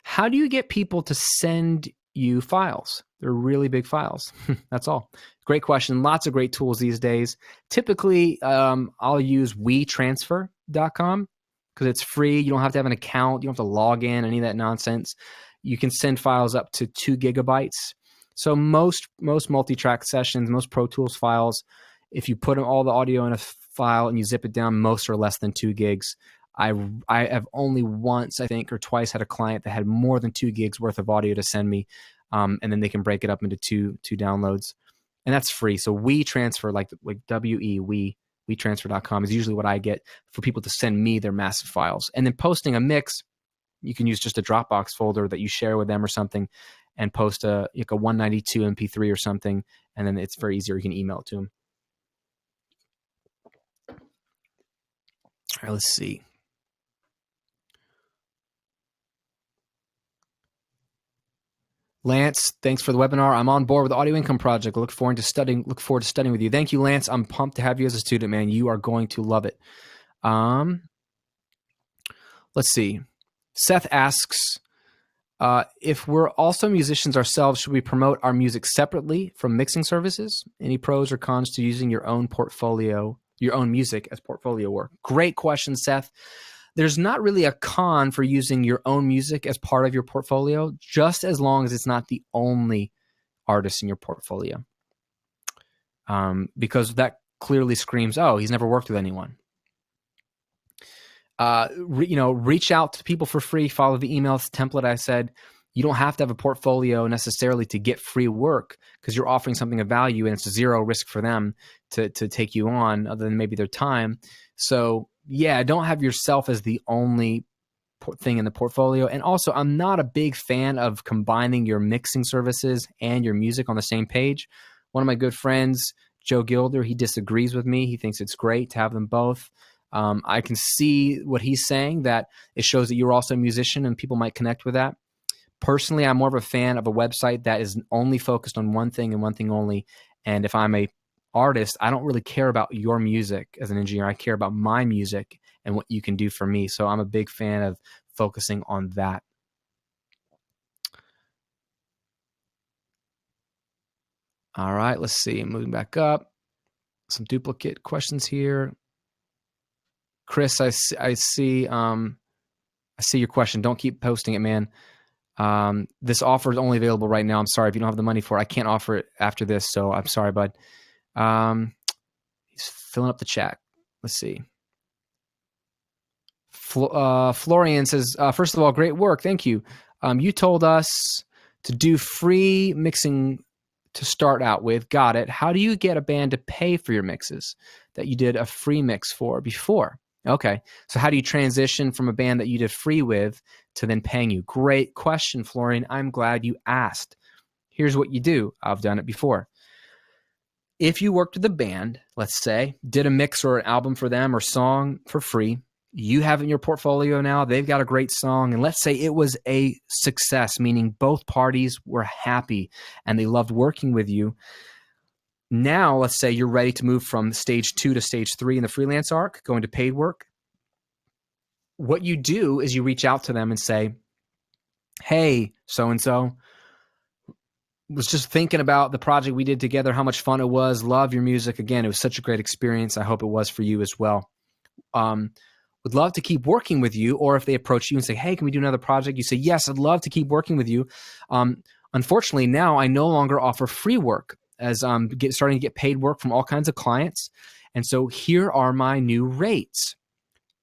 How do you get people to send you files? They're really big files. That's all. Great question. Lots of great tools these days. Typically, I'll use WeTransfer.com because it's free. You don't have to have an account. You don't have to log in, any of that nonsense. You can send files up to 2 gigabytes. So most multi-track sessions, most Pro Tools files, if you put all the audio in a file and you zip it down, most are less than 2 gigs. I have only once, I think, or twice had a client that had more than 2 gigs worth of audio to send me, and then they can break it up into two downloads, and that's free. So WeTransfer, like WeTransfer.com is usually what I get for people to send me their massive files, and then posting a mix. You can use just a Dropbox folder that you share with them or something, and post like a 192 MP3 or something, and then it's very easy. You can email it to them. All right, let's see. Lance, thanks for the webinar. I'm on board with the Audio Income Project. Look forward to studying with you. Thank you, Lance. I'm pumped to have you as a student, man. You are going to love it. Let's see. Seth asks, if we're also musicians ourselves, should we promote our music separately from mixing services? Any pros or cons to using your own music as portfolio work? Great question, Seth. There's not really a con for using your own music as part of your portfolio, just as long as it's not the only artist in your portfolio. Because that clearly screams, oh, he's never worked with anyone. Reach out to people for free. Follow the email template I said. You don't have to have a portfolio necessarily to get free work, because you're offering something of value and it's zero risk for them to take you on, other than maybe their time. So yeah, don't have yourself as the only thing in the portfolio. And also, I'm not a big fan of combining your mixing services and your music on the same page. One of my good friends, Joe Gilder, he disagrees with me. He thinks it's great to have them both. I can see what he's saying, that it shows that you're also a musician and people might connect with that. Personally, I'm more of a fan of a website that is only focused on one thing and one thing only. And if I'm a artist, I don't really care about your music as an engineer. I care about my music and what you can do for me. So I'm a big fan of focusing on that. All right, let's see. Moving back up. Some duplicate questions here. Chris, I see your question. Don't keep posting it, man. This offer is only available right now. I'm sorry if you don't have the money for it. I can't offer it after this, so I'm sorry, bud. He's filling up the chat. Let's see. Florian says, first of all, great work. Thank you. You told us to do free mixing to start out with. Got it. How do you get a band to pay for your mixes that you did a free mix for before? Okay. So how do you transition from a band that you did free with to then paying you? Great question, Florian. I'm glad you asked. Here's what you do. I've done it before. If you worked with a band, let's say, did a mix or an album for them or song for free, you have it in your portfolio now, they've got a great song, and let's say it was a success, meaning both parties were happy and they loved working with you. Now, let's say you're ready to move from stage 2 to stage 3 in the freelance arc, going to paid work. What you do is you reach out to them and say, hey, so-and-so, was just thinking about the project we did together, how much fun it was, love your music. Again, it was such a great experience. I hope it was for you as well. Would love to keep working with you. Or if they approach you and say, hey, can we do another project? You say, yes, I'd love to keep working with you. Unfortunately, now I no longer offer free work, as I'm starting to get paid work from all kinds of clients. And so here are my new rates.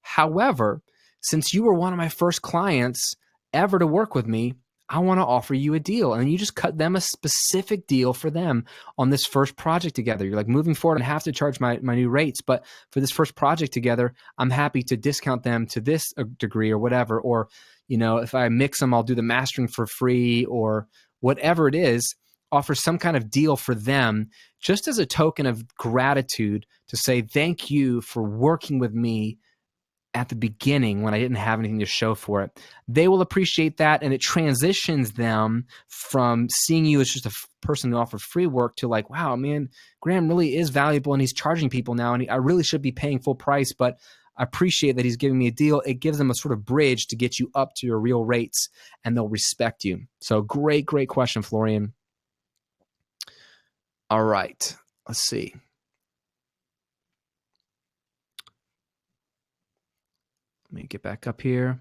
However, since you were one of my first clients ever to work with me, I want to offer you a deal. And you just cut them a specific deal for them on this first project together. You're like, moving forward, I have to charge my new rates, but for this first project together, I'm happy to discount them to this degree or whatever. Or, if I mix them, I'll do the mastering for free, or whatever it is. Offer some kind of deal for them, just as a token of gratitude, to say thank you for working with me at the beginning when I didn't have anything to show for it. They will appreciate that, and it transitions them from seeing you as just a person who offers free work to like, wow, man, Graham really is valuable and he's charging people now, and I really should be paying full price, but I appreciate that he's giving me a deal. It gives them a sort of bridge to get you up to your real rates, and they'll respect you. So great question, Florian. All right, let's see. Let me get back up here.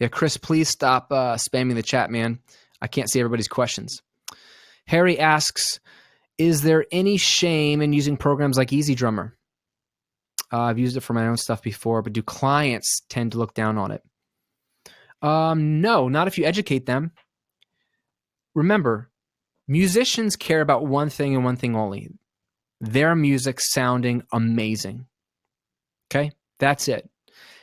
Yeah, Chris, please stop spamming the chat, man. I can't see everybody's questions. Harry asks, is there any shame in using programs like Easy Drummer? I've used it for my own stuff before, but do clients tend to look down on it? No, not if you educate them. Remember, musicians care about one thing and one thing only: their music sounding amazing. Okay, that's it.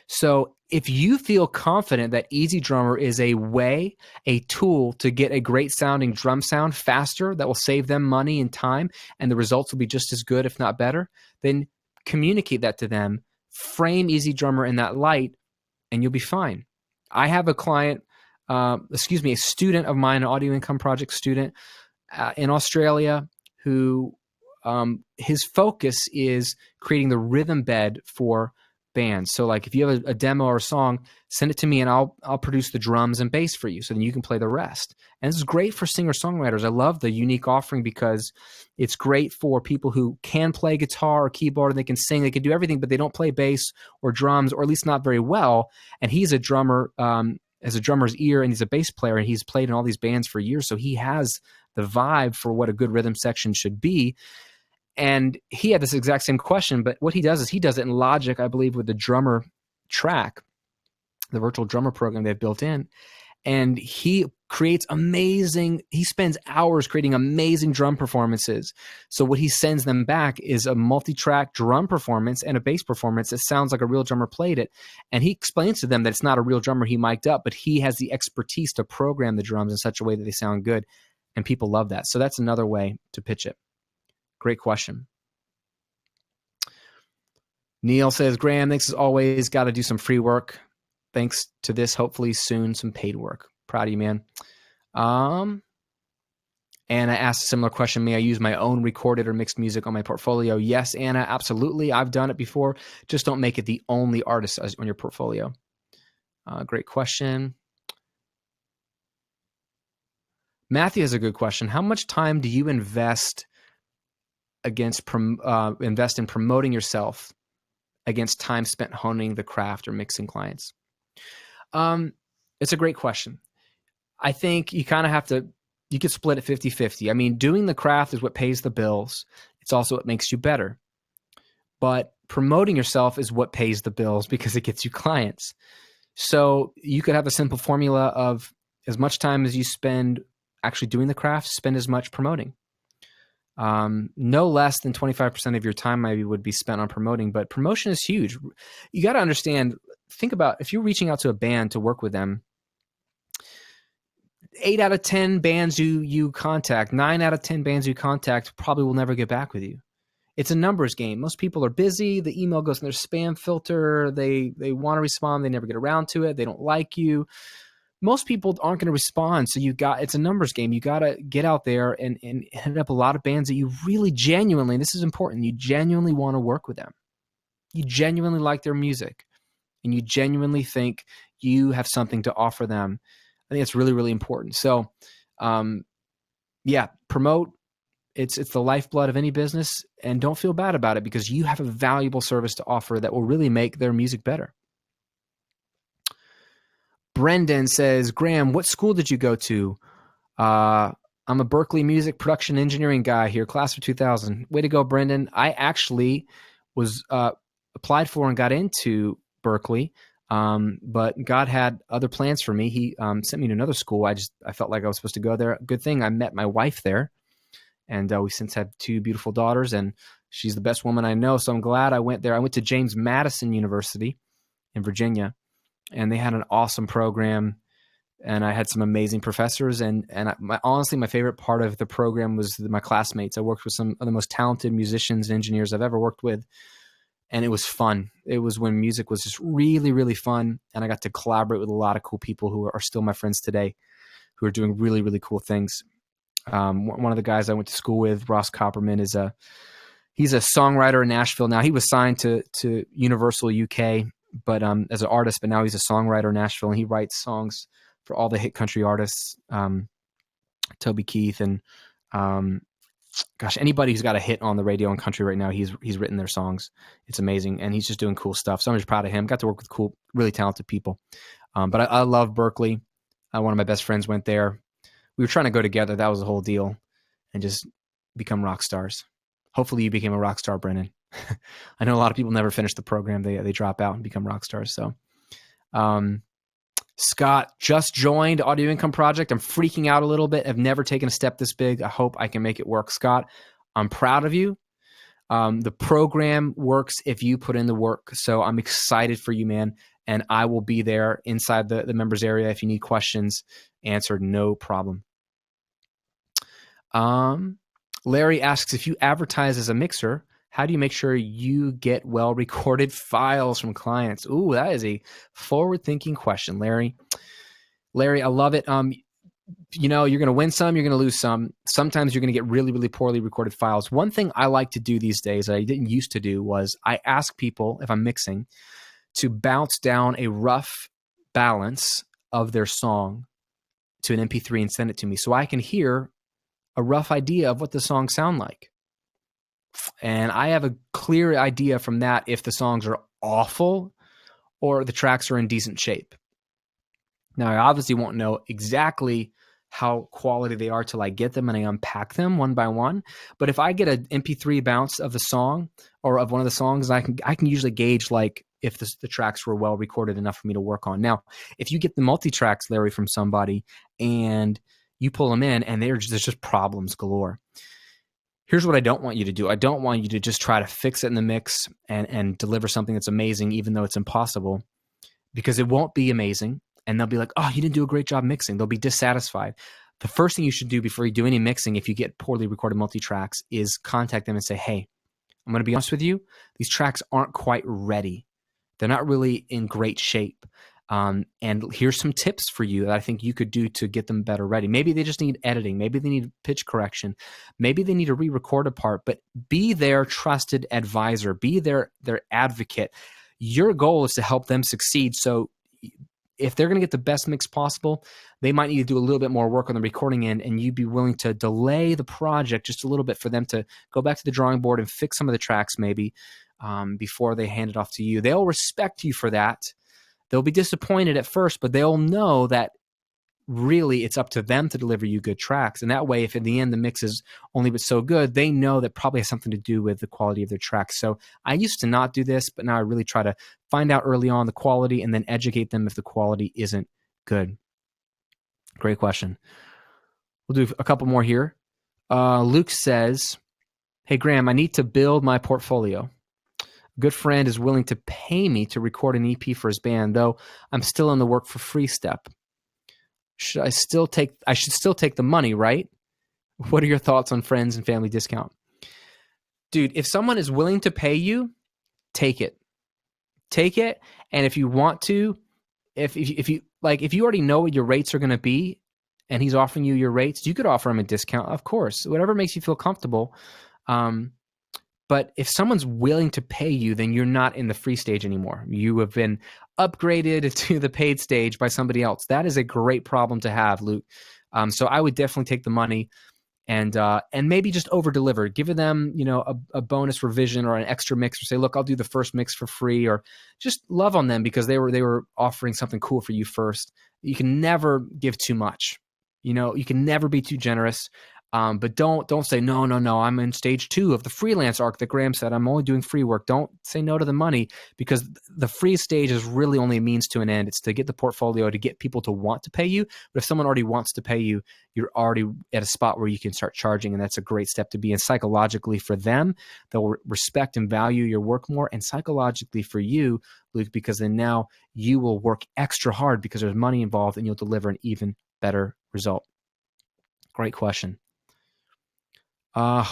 So if you feel confident that Easy Drummer is a way, a tool to get a great sounding drum sound faster that will save them money and time, and the results will be just as good, if not better, then communicate that to them. Frame Easy Drummer in that light, and you'll be fine. I have a client, a student of mine, an Audio Income Project student in Australia who his focus is creating the rhythm bed for bands. So like if you have a demo or a song, send it to me and I'll produce the drums and bass for you so then you can play the rest. And this is great for singer-songwriters. I love the unique offering because it's great for people who can play guitar or keyboard and they can sing, they can do everything, but they don't play bass or drums, or at least not very well. And he's a drummer, has a drummer's ear, and he's a bass player, and he's played in all these bands for years. So he has the vibe for what a good rhythm section should be. And he had this exact same question, but what he does is he does it in Logic, I believe, with the drummer track, the virtual drummer program they've built in. And he creates he spends hours creating amazing drum performances. So what he sends them back is a multi-track drum performance and a bass performance that sounds like a real drummer played it. And he explains to them that it's not a real drummer he mic'd up, but he has the expertise to program the drums in such a way that they sound good. And people love that. So that's another way to pitch it. Great question. Neil says, Graham, thanks as always. Got to do some free work. Thanks to this, hopefully soon some paid work. Proud of you, man. And I asked a similar question. May I use my own recorded or mixed music on my portfolio? Yes, Anna, absolutely. I've done it before. Just don't make it the only artist on your portfolio. Great question. Matthew has a good question. How much time do you invest in promoting yourself against time spent honing the craft or mixing clients? It's a great question. I think you kind of have to, you could split it 50-50. I mean, doing the craft is what pays the bills. It's also what makes you better. But promoting yourself is what pays the bills because it gets you clients. So you could have a simple formula of as much time as you spend actually doing the craft, spend as much promoting. No less than 25% of your time maybe would be spent on promoting, but promotion is huge. You got to understand, think about if you're reaching out to a band to work with them, 8 out of 10 bands you contact, 9 out of 10 bands you contact probably will never get back with you. It's a numbers game. Most people are busy. The email goes in their spam filter. They want to respond. They never get around to it. They don't like you. Most people aren't going to respond. So it's a numbers game. You got to get out there and hit up a lot of bands that you really genuinely, and this is important, you genuinely want to work with them. You genuinely like their music and you genuinely think you have something to offer them. I think it's really, really important. So, promote. It's the lifeblood of any business, and don't feel bad about it because you have a valuable service to offer that will really make their music better. Brendan says, Graham, what school did you go to? I'm a Berkeley music production engineering guy here, class of 2000. Way to go, Brendan. I actually was applied for and got into Berkeley, but God had other plans for me. He sent me to another school. I felt like I was supposed to go there. Good thing I met my wife there, and we since had 2 beautiful daughters, and she's the best woman I know, so I'm glad I went there. I went to James Madison University in Virginia, and they had an awesome program, and I had some amazing professors. And honestly, my favorite part of the program was my classmates. I worked with some of the most talented musicians and engineers I've ever worked with, and it was fun. It was when music was just really, really fun, and I got to collaborate with a lot of cool people who are still my friends today, who are doing really, really cool things. One of the guys I went to school with, Ross Copperman, he's a songwriter in Nashville now. He was signed to Universal UK, but as an artist, but now he's a songwriter in Nashville, and he writes songs for all the hit country artists, Toby Keith, and anybody who's got a hit on the radio and country right now, he's written their songs. It's amazing, and he's just doing cool stuff. So I'm just proud of him. Got to work with cool, really talented people. But I love Berkeley. One of my best friends went there. We were trying to go together. That was the whole deal, and just become rock stars. Hopefully you became a rock star, Brennan. I know a lot of people never finish the program. They drop out and become rock stars. So, Scott just joined Audio Income Project. I'm freaking out a little bit. I've never taken a step this big. I hope I can make it work. Scott, I'm proud of you. The program works if you put in the work. So I'm excited for you, man. And I will be there inside the members area if you need questions answered, no problem. Larry asks, if you advertise as a mixer, how do you make sure you get well-recorded files from clients? Ooh, that is a forward-thinking question, Larry. Larry, I love it. You're going to win some, you're going to lose some. Sometimes you're going to get really, really poorly recorded files. One thing I like to do these days that I didn't used to do was I ask people, if I'm mixing, to bounce down a rough balance of their song to an MP3 and send it to me so I can hear a rough idea of what the songs sound like. And I have a clear idea from that if the songs are awful or the tracks are in decent shape. Now, I obviously won't know exactly how quality they are till I get them and I unpack them one by one. But if I get an MP3 bounce of the song or of one of the songs, I can usually gauge like if the tracks were well recorded enough for me to work on. Now, if you get the multi-tracks, Larry, from somebody and you pull them in and there's just problems galore. Here's what I don't want you to do. I don't want you to just try to fix it in the mix and deliver something that's amazing, even though it's impossible, because it won't be amazing. And they'll be like, oh, you didn't do a great job mixing. They'll be dissatisfied. The first thing you should do before you do any mixing, if you get poorly recorded multi-tracks, is contact them and say, hey, I'm going to be honest with you. These tracks aren't quite ready. They're not really in great shape. And here's some tips for you that I think you could do to get them better ready. Maybe they just need editing. Maybe they need pitch correction. Maybe they need to re-record a part, but be their trusted advisor. Be their advocate. Your goal is to help them succeed. So if they're going to get the best mix possible, they might need to do a little bit more work on the recording end, and you'd be willing to delay the project just a little bit for them to go back to the drawing board and fix some of the tracks maybe before they hand it off to you. They'll respect you for that. They'll be disappointed at first, but they'll know that really it's up to them to deliver you good tracks. And that way, if in the end the mix is only but so good, they know that probably has something to do with the quality of their tracks. So I used to not do this, but now I really try to find out early on the quality and then educate them if the quality isn't good. Great question. We'll do a couple more here. Luke says, hey, Graham, I need to build my portfolio. A good friend is willing to pay me to record an EP for his band, though I'm still in the work for free step. I should still take the money, right? What are your thoughts on friends and family discount? Dude, if someone is willing to pay you, take it. Take it. And if you want to, if you already know what your rates are going to be and he's offering you your rates, you could offer him a discount, of course, whatever makes you feel comfortable. But if someone's willing to pay you, then you're not in the free stage anymore. You have been upgraded to the paid stage by somebody else. That is a great problem to have, Luke. So I would definitely take the money and maybe just over deliver. Give them, a bonus revision or an extra mix, or say, look, I'll do the first mix for free, or just love on them because they were offering something cool for you first. You can never give too much. You can never be too generous. But don't say, no, I'm in stage 2 of the freelance arc that Graham said. I'm only doing free work. Don't say no to the money, because the free stage is really only a means to an end. It's to get the portfolio, to get people to want to pay you. But if someone already wants to pay you, you're already at a spot where you can start charging, and that's a great step to be in. Psychologically for them, they'll respect and value your work more, and psychologically for you, Luke, because then now you will work extra hard because there's money involved and you'll deliver an even better result. Great question. I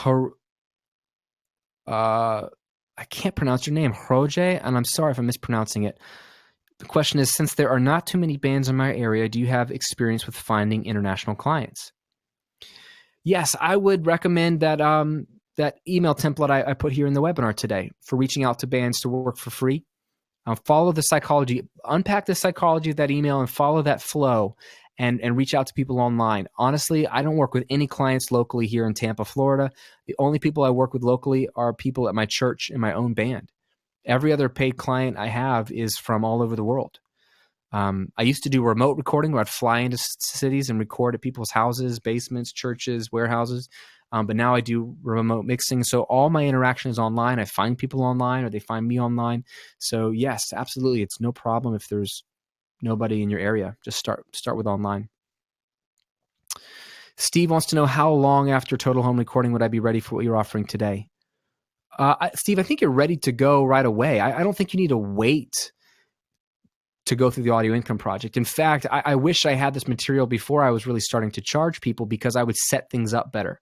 can't pronounce your name, Roje, and I'm sorry if I'm mispronouncing it. The question is, since there are not too many bands in my area, do you have experience with finding international clients? Yes, I would recommend that that email template I put here in the webinar today for reaching out to bands to work for free. Follow the psychology, unpack the psychology of that email and follow that flow. And reach out to people online. Honestly, I don't work with any clients locally here in Tampa, Florida. The only people I work with locally are people at my church and my own band. Every other paid client I have is from all over the world. I used to do remote recording where I'd fly into cities and record at people's houses, basements, churches, warehouses. But now I do remote mixing. So all my interaction is online. I find people online or they find me online. So yes, absolutely. It's no problem if there's nobody in your area. Just start with online. Steve wants to know, how long after total home recording would I be ready for what you're offering today? Steve, I think you're ready to go right away. I don't think you need to wait to go through the audio income project. In fact, I wish I had this material before I was really starting to charge people, because I would set things up better.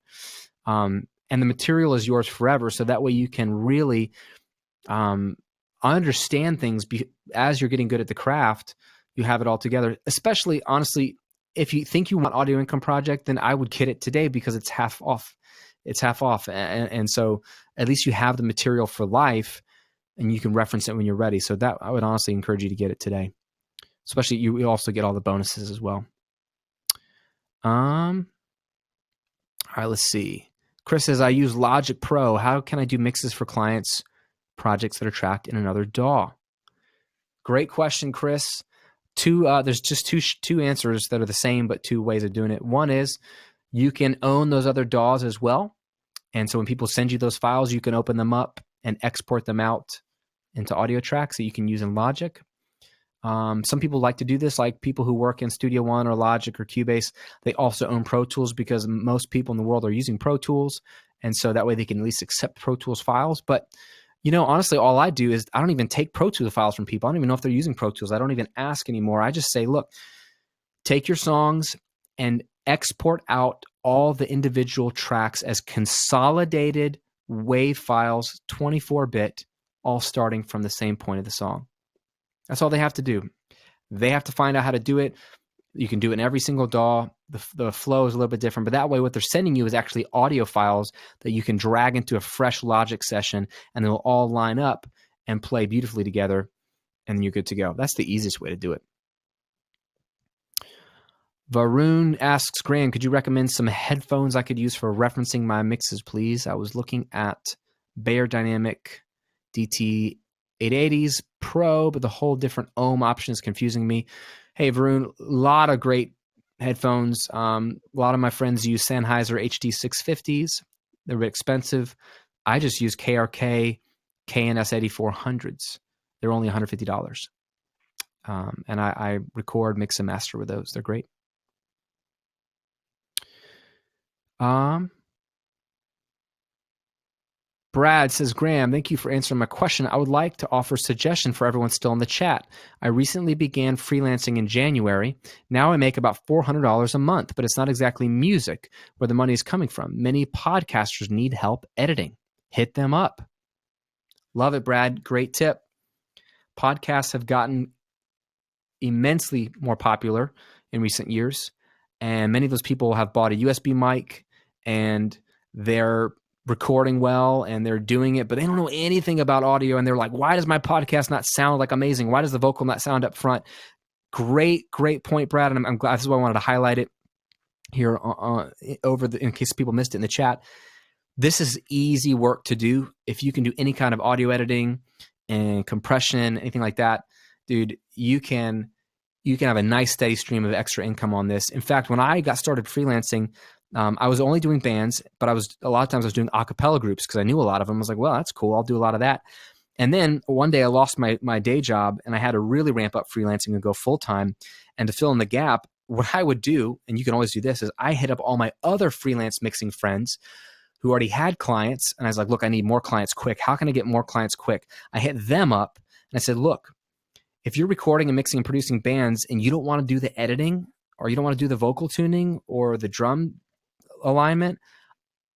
And the material is yours forever. So that way you can really understand things as you're getting good at the craft. You have it all together. Especially, honestly, if you think you want audio income project, then I would get it today because it's half off. It's half off. And so at least you have the material for life and you can reference it when you're ready. So that, I would honestly encourage you to get it today. Especially, you also get all the bonuses as well. All right, let's see. Chris says, I use Logic Pro. How can I do mixes for clients' projects that are tracked in another DAW? Great question, Chris. There's just two answers that are the same, but two ways of doing it. One is you can own those other DAWs as well. And so when people send you those files, you can open them up and export them out into audio tracks that you can use in Logic. Some people like to do this, like people who work in Studio One or Logic or Cubase. They also own Pro Tools because most people in the world are using Pro Tools. And so that way they can at least accept Pro Tools files. But, honestly, all I do is I don't even take Pro Tools files from people. I don't even know if they're using Pro Tools. I don't even ask anymore. I just say, look, take your songs and export out all the individual tracks as consolidated WAV files, 24-bit, all starting from the same point of the song. That's all they have to do. They have to find out how to do it. You can do it in every single DAW. The flow is a little bit different, but that way what they're sending you is actually audio files that you can drag into a fresh Logic session, and they'll all line up and play beautifully together, and then you're good to go. That's the easiest way to do it. Varun asks, Graham, could you recommend some headphones I could use for referencing my mixes, please? I was looking at Bayer Dynamic DT 880s Pro, but the whole different ohm option is confusing me. Hey, Varun, a lot of great headphones. A lot of my friends use Sennheiser HD 650s. They're a bit expensive. I just use KRK KNS 8400s. They're only $150. And I record, mix, and master with those. They're great. Brad says, Graham, thank you for answering my question. I would like to offer a suggestion for everyone still in the chat. I recently began freelancing in January. Now I make about $400 a month, but it's not exactly music where the money is coming from. Many podcasters need help editing. Hit them up. Love it, Brad. Great tip. Podcasts have gotten immensely more popular in recent years, and many of those people have bought a USB mic and they're recording well and they're doing it, but they don't know anything about audio. And they're like, why does my podcast not sound like amazing? Why does the vocal not sound up front? Great point, Brad. And I'm glad, this is why I wanted to highlight it here in case people missed it in the chat. This is easy work to do. If you can do any kind of audio editing and compression, anything like that, dude, you can have a nice steady stream of extra income on this. In fact, when I got started freelancing, I was only doing bands, but a lot of times I was doing a cappella groups because I knew a lot of them. I was like, well, that's cool. I'll do a lot of that. And then one day I lost my day job and I had to really ramp up freelancing and go full time. And to fill in the gap, what I would do, and you can always do this, is I hit up all my other freelance mixing friends who already had clients. And I was like, look, I need more clients quick. How can I get more clients quick? I hit them up and I said, look, if you're recording and mixing and producing bands and you don't want to do the editing, or you don't want to do the vocal tuning or the drum alignment,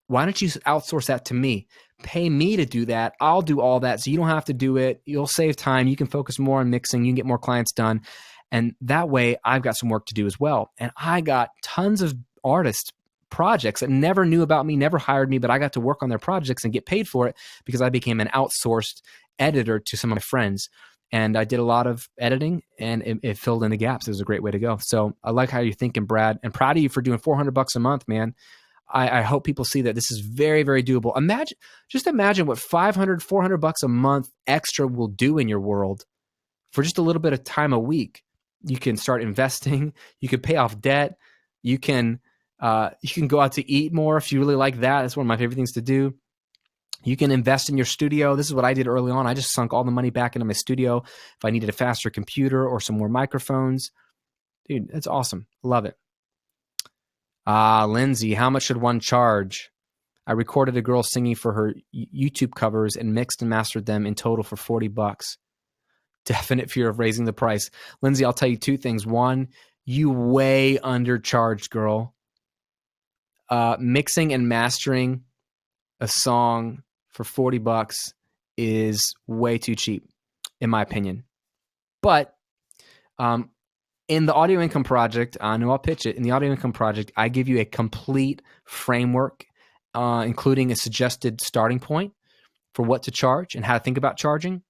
why don't you outsource that to me? Pay me to do that. I'll do all that. So you don't have to do it. You'll save time. You can focus more on mixing. You can get more clients done. And that way I've got some work to do as well. And I got tons of artists projects that never knew about me, never hired me, but I got to work on their projects and get paid for it because I became an outsourced editor to some of my friends. And I did a lot of editing and it filled in the gaps. It was a great way to go. So I like how you're thinking, Brad, and proud of you for doing $400 a month, man. I hope people see that this is very, very doable. Just imagine what $400 a month extra will do in your world for just a little bit of time a week. You can start investing. You can pay off debt. You can You can go out to eat more if you really like that. That's one of my favorite things to do. You can invest in your studio. This is what I did early on. I just sunk all the money back into my studio. If I needed a faster computer or some more microphones, dude, it's awesome. Love it. Lindsay, how much should one charge? I recorded a girl singing for her YouTube covers and mixed and mastered them in total for $40. Definite fear of raising the price. Lindsay, I'll tell you two things. One, you way undercharged, girl. Mixing and mastering a song for $40 is way too cheap, in my opinion. But in the Audio Income Project, I know I'll pitch it. In the Audio Income Project, I give you a complete framework, including a suggested starting point for what to charge and how to think about charging.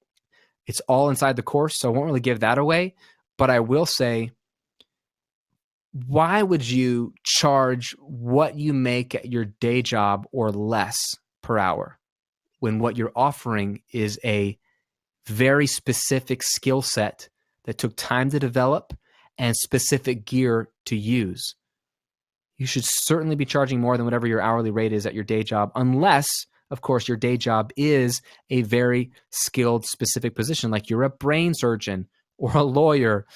It's all inside the course, so I won't really give that away. But I will say, why would you charge what you make at your day job or less per hour when what you're offering is a very specific skill set that took time to develop and specific gear to use? You should certainly be charging more than whatever your hourly rate is at your day job, unless, of course, your day job is a very skilled, specific position, like you're a brain surgeon or a lawyer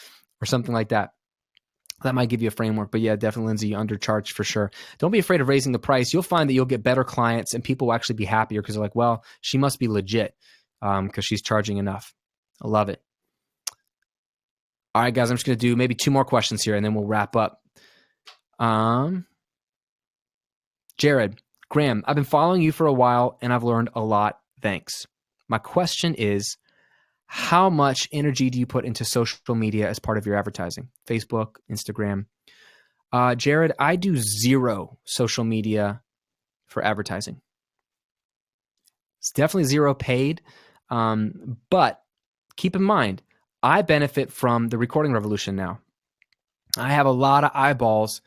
or something like that. That might give you a framework. But yeah, definitely, Lindsay, you undercharge for sure. Don't be afraid of raising the price. You'll find that you'll get better clients and people will actually be happier because they're like, well, she must be legit because she's charging enough. I love it. All right, guys, I'm just going to do maybe two more questions here and then we'll wrap up. Jared, Graham, I've been following you for a while and I've learned a lot. Thanks. My question is, how much energy do you put into social media as part of your advertising? Facebook, Instagram. Jared, I do zero social media for advertising. It's definitely zero paid. But keep in mind, I benefit from the recording revolution now. I have a lot of eyeballs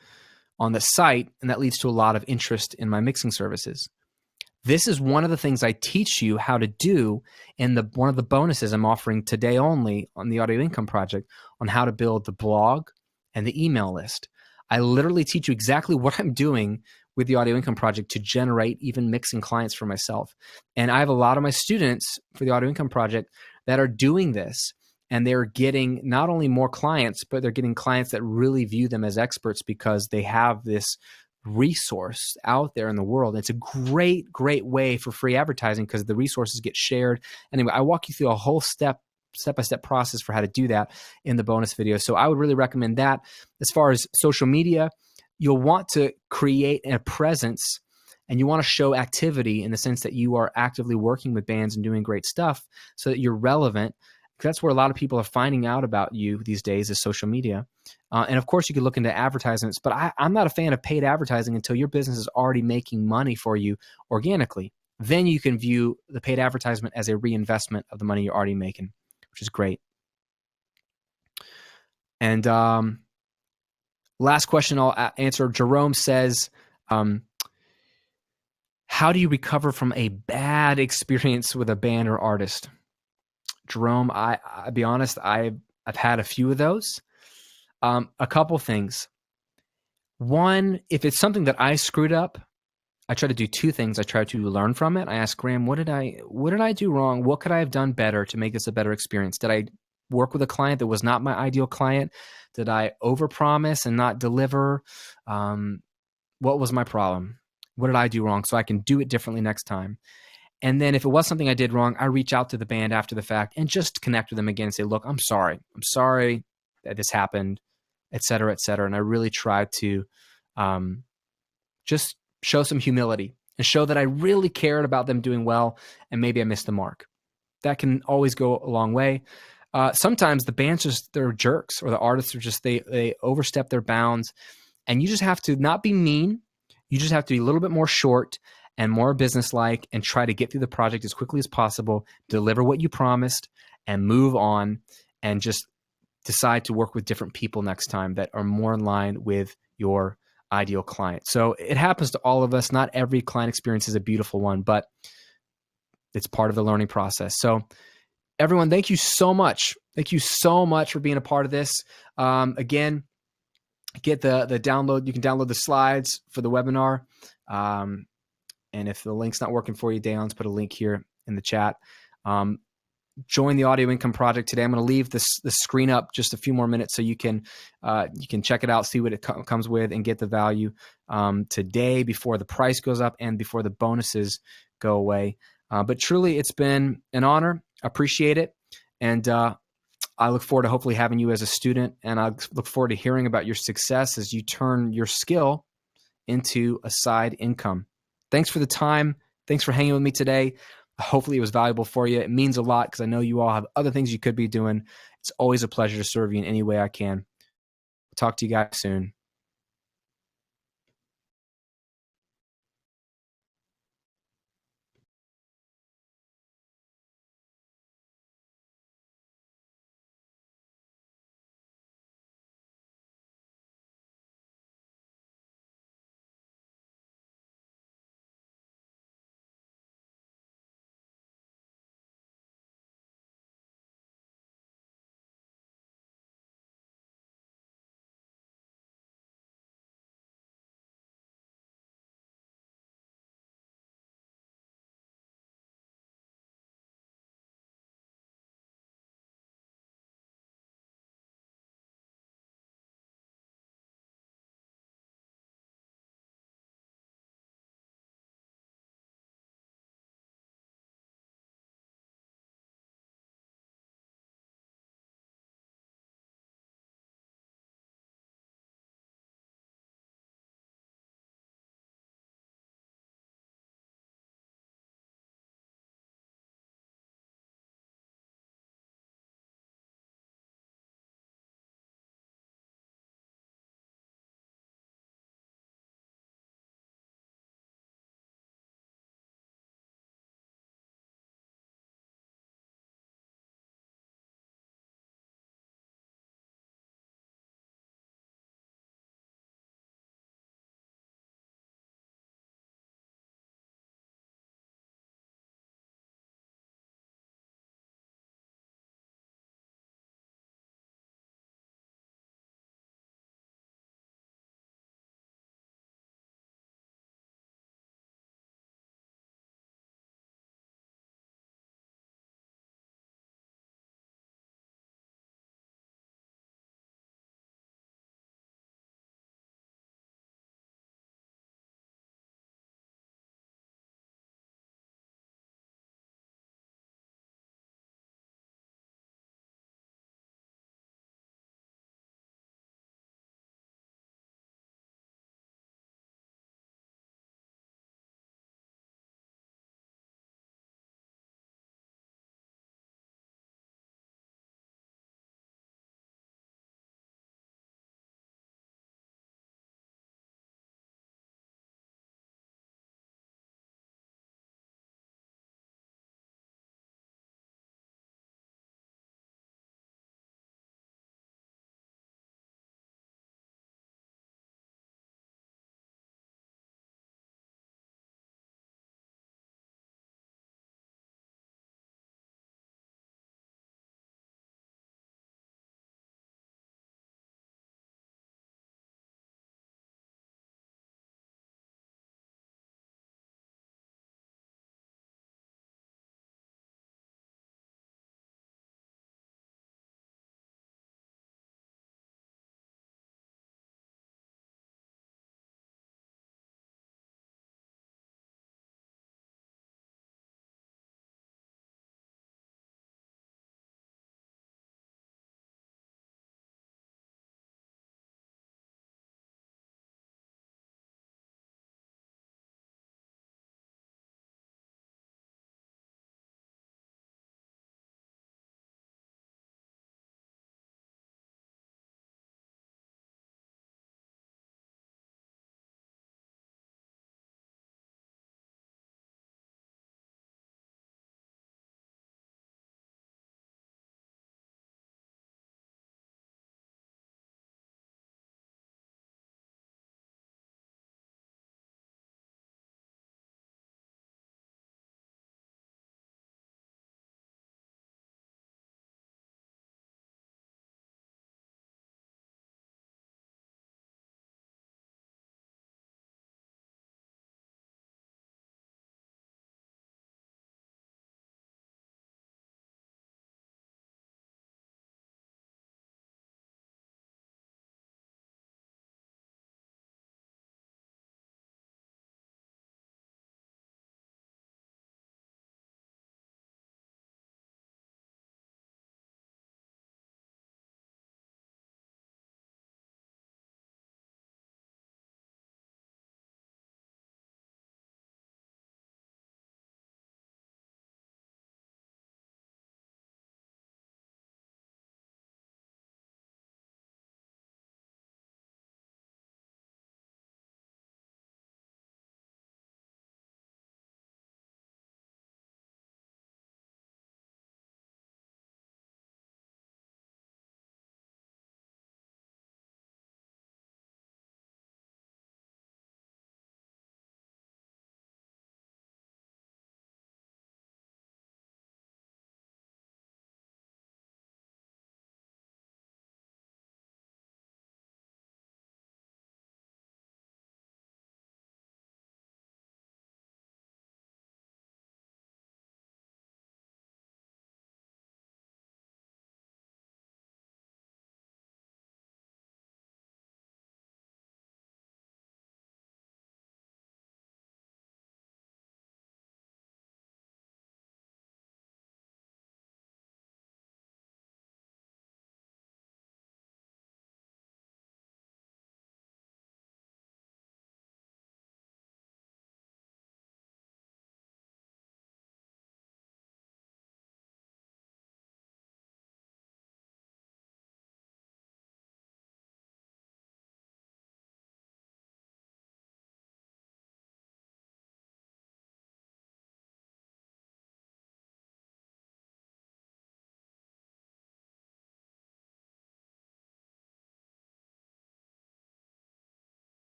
on the site, and that leads to a lot of interest in my mixing services. This is one of the things I teach you how to do in one of the bonuses I'm offering today only on the Audio Income Project on how to build the blog and the email list. I literally teach you exactly what I'm doing with the Audio Income Project to generate even mixing clients for myself. And I have a lot of my students for the Audio Income Project that are doing this, and they're getting not only more clients, but they're getting clients that really view them as experts because they have this resource out there in the world. It's a great, great way for free advertising because the resources get shared. Anyway, I walk you through a whole step-by-step process for how to do that in the bonus video. So I would really recommend that. As far as social media, you'll want to create a presence and you want to show activity in the sense that you are actively working with bands and doing great stuff so that you're relevant. That's where a lot of people are finding out about you these days is social media. And of course, you could look into advertisements, but I'm not a fan of paid advertising until your business is already making money for you organically. Then you can view the paid advertisement as a reinvestment of the money you're already making, which is great. And last question I'll answer. Jerome says, how do you recover from a bad experience with a band or artist? Jerome, I'll be honest, I've had a few of those. A couple things. One, if it's something that I screwed up, I try to do two things. I try to learn from it. I ask Graham, what did I do wrong? What could I have done better to make this a better experience? Did I work with a client that was not my ideal client? Did I overpromise and not deliver? What was my problem? What did I do wrong so I can do it differently next time? And then if it was something I did wrong, I reach out to the band after the fact and just connect with them again and say, look, I'm sorry. I'm sorry that this happened, et cetera, et cetera. And I really try to just show some humility and show that I really cared about them doing well and maybe I missed the mark. That can always go a long way. Sometimes the bands they're jerks, or the artists are just, they overstep their bounds, and you just have to not be mean. You just have to be a little bit more short and more businesslike and try to get through the project as quickly as possible, deliver what you promised, and move on, and just decide to work with different people next time that are more in line with your ideal client. So it happens to all of us. Not every client experience is a beautiful one, but it's part of the learning process. So everyone, thank you so much. Thank you so much for being a part of this. Again, get the download. You can download the slides for the webinar. And if the link's not working for you, Dayon's put a link here in the chat. Join the Audio Income Project today. I'm going to leave this screen up just a few more minutes so you can check it out, see what it comes with, and get the value today before the price goes up and before the bonuses go away. But truly, it's been an honor. I appreciate it. And I look forward to hopefully having you as a student. And I look forward to hearing about your success as you turn your skill into a side income. Thanks for the time. Thanks for hanging with me today. Hopefully it was valuable for you. It means a lot because I know you all have other things you could be doing. It's always a pleasure to serve you in any way I can. Talk to you guys soon.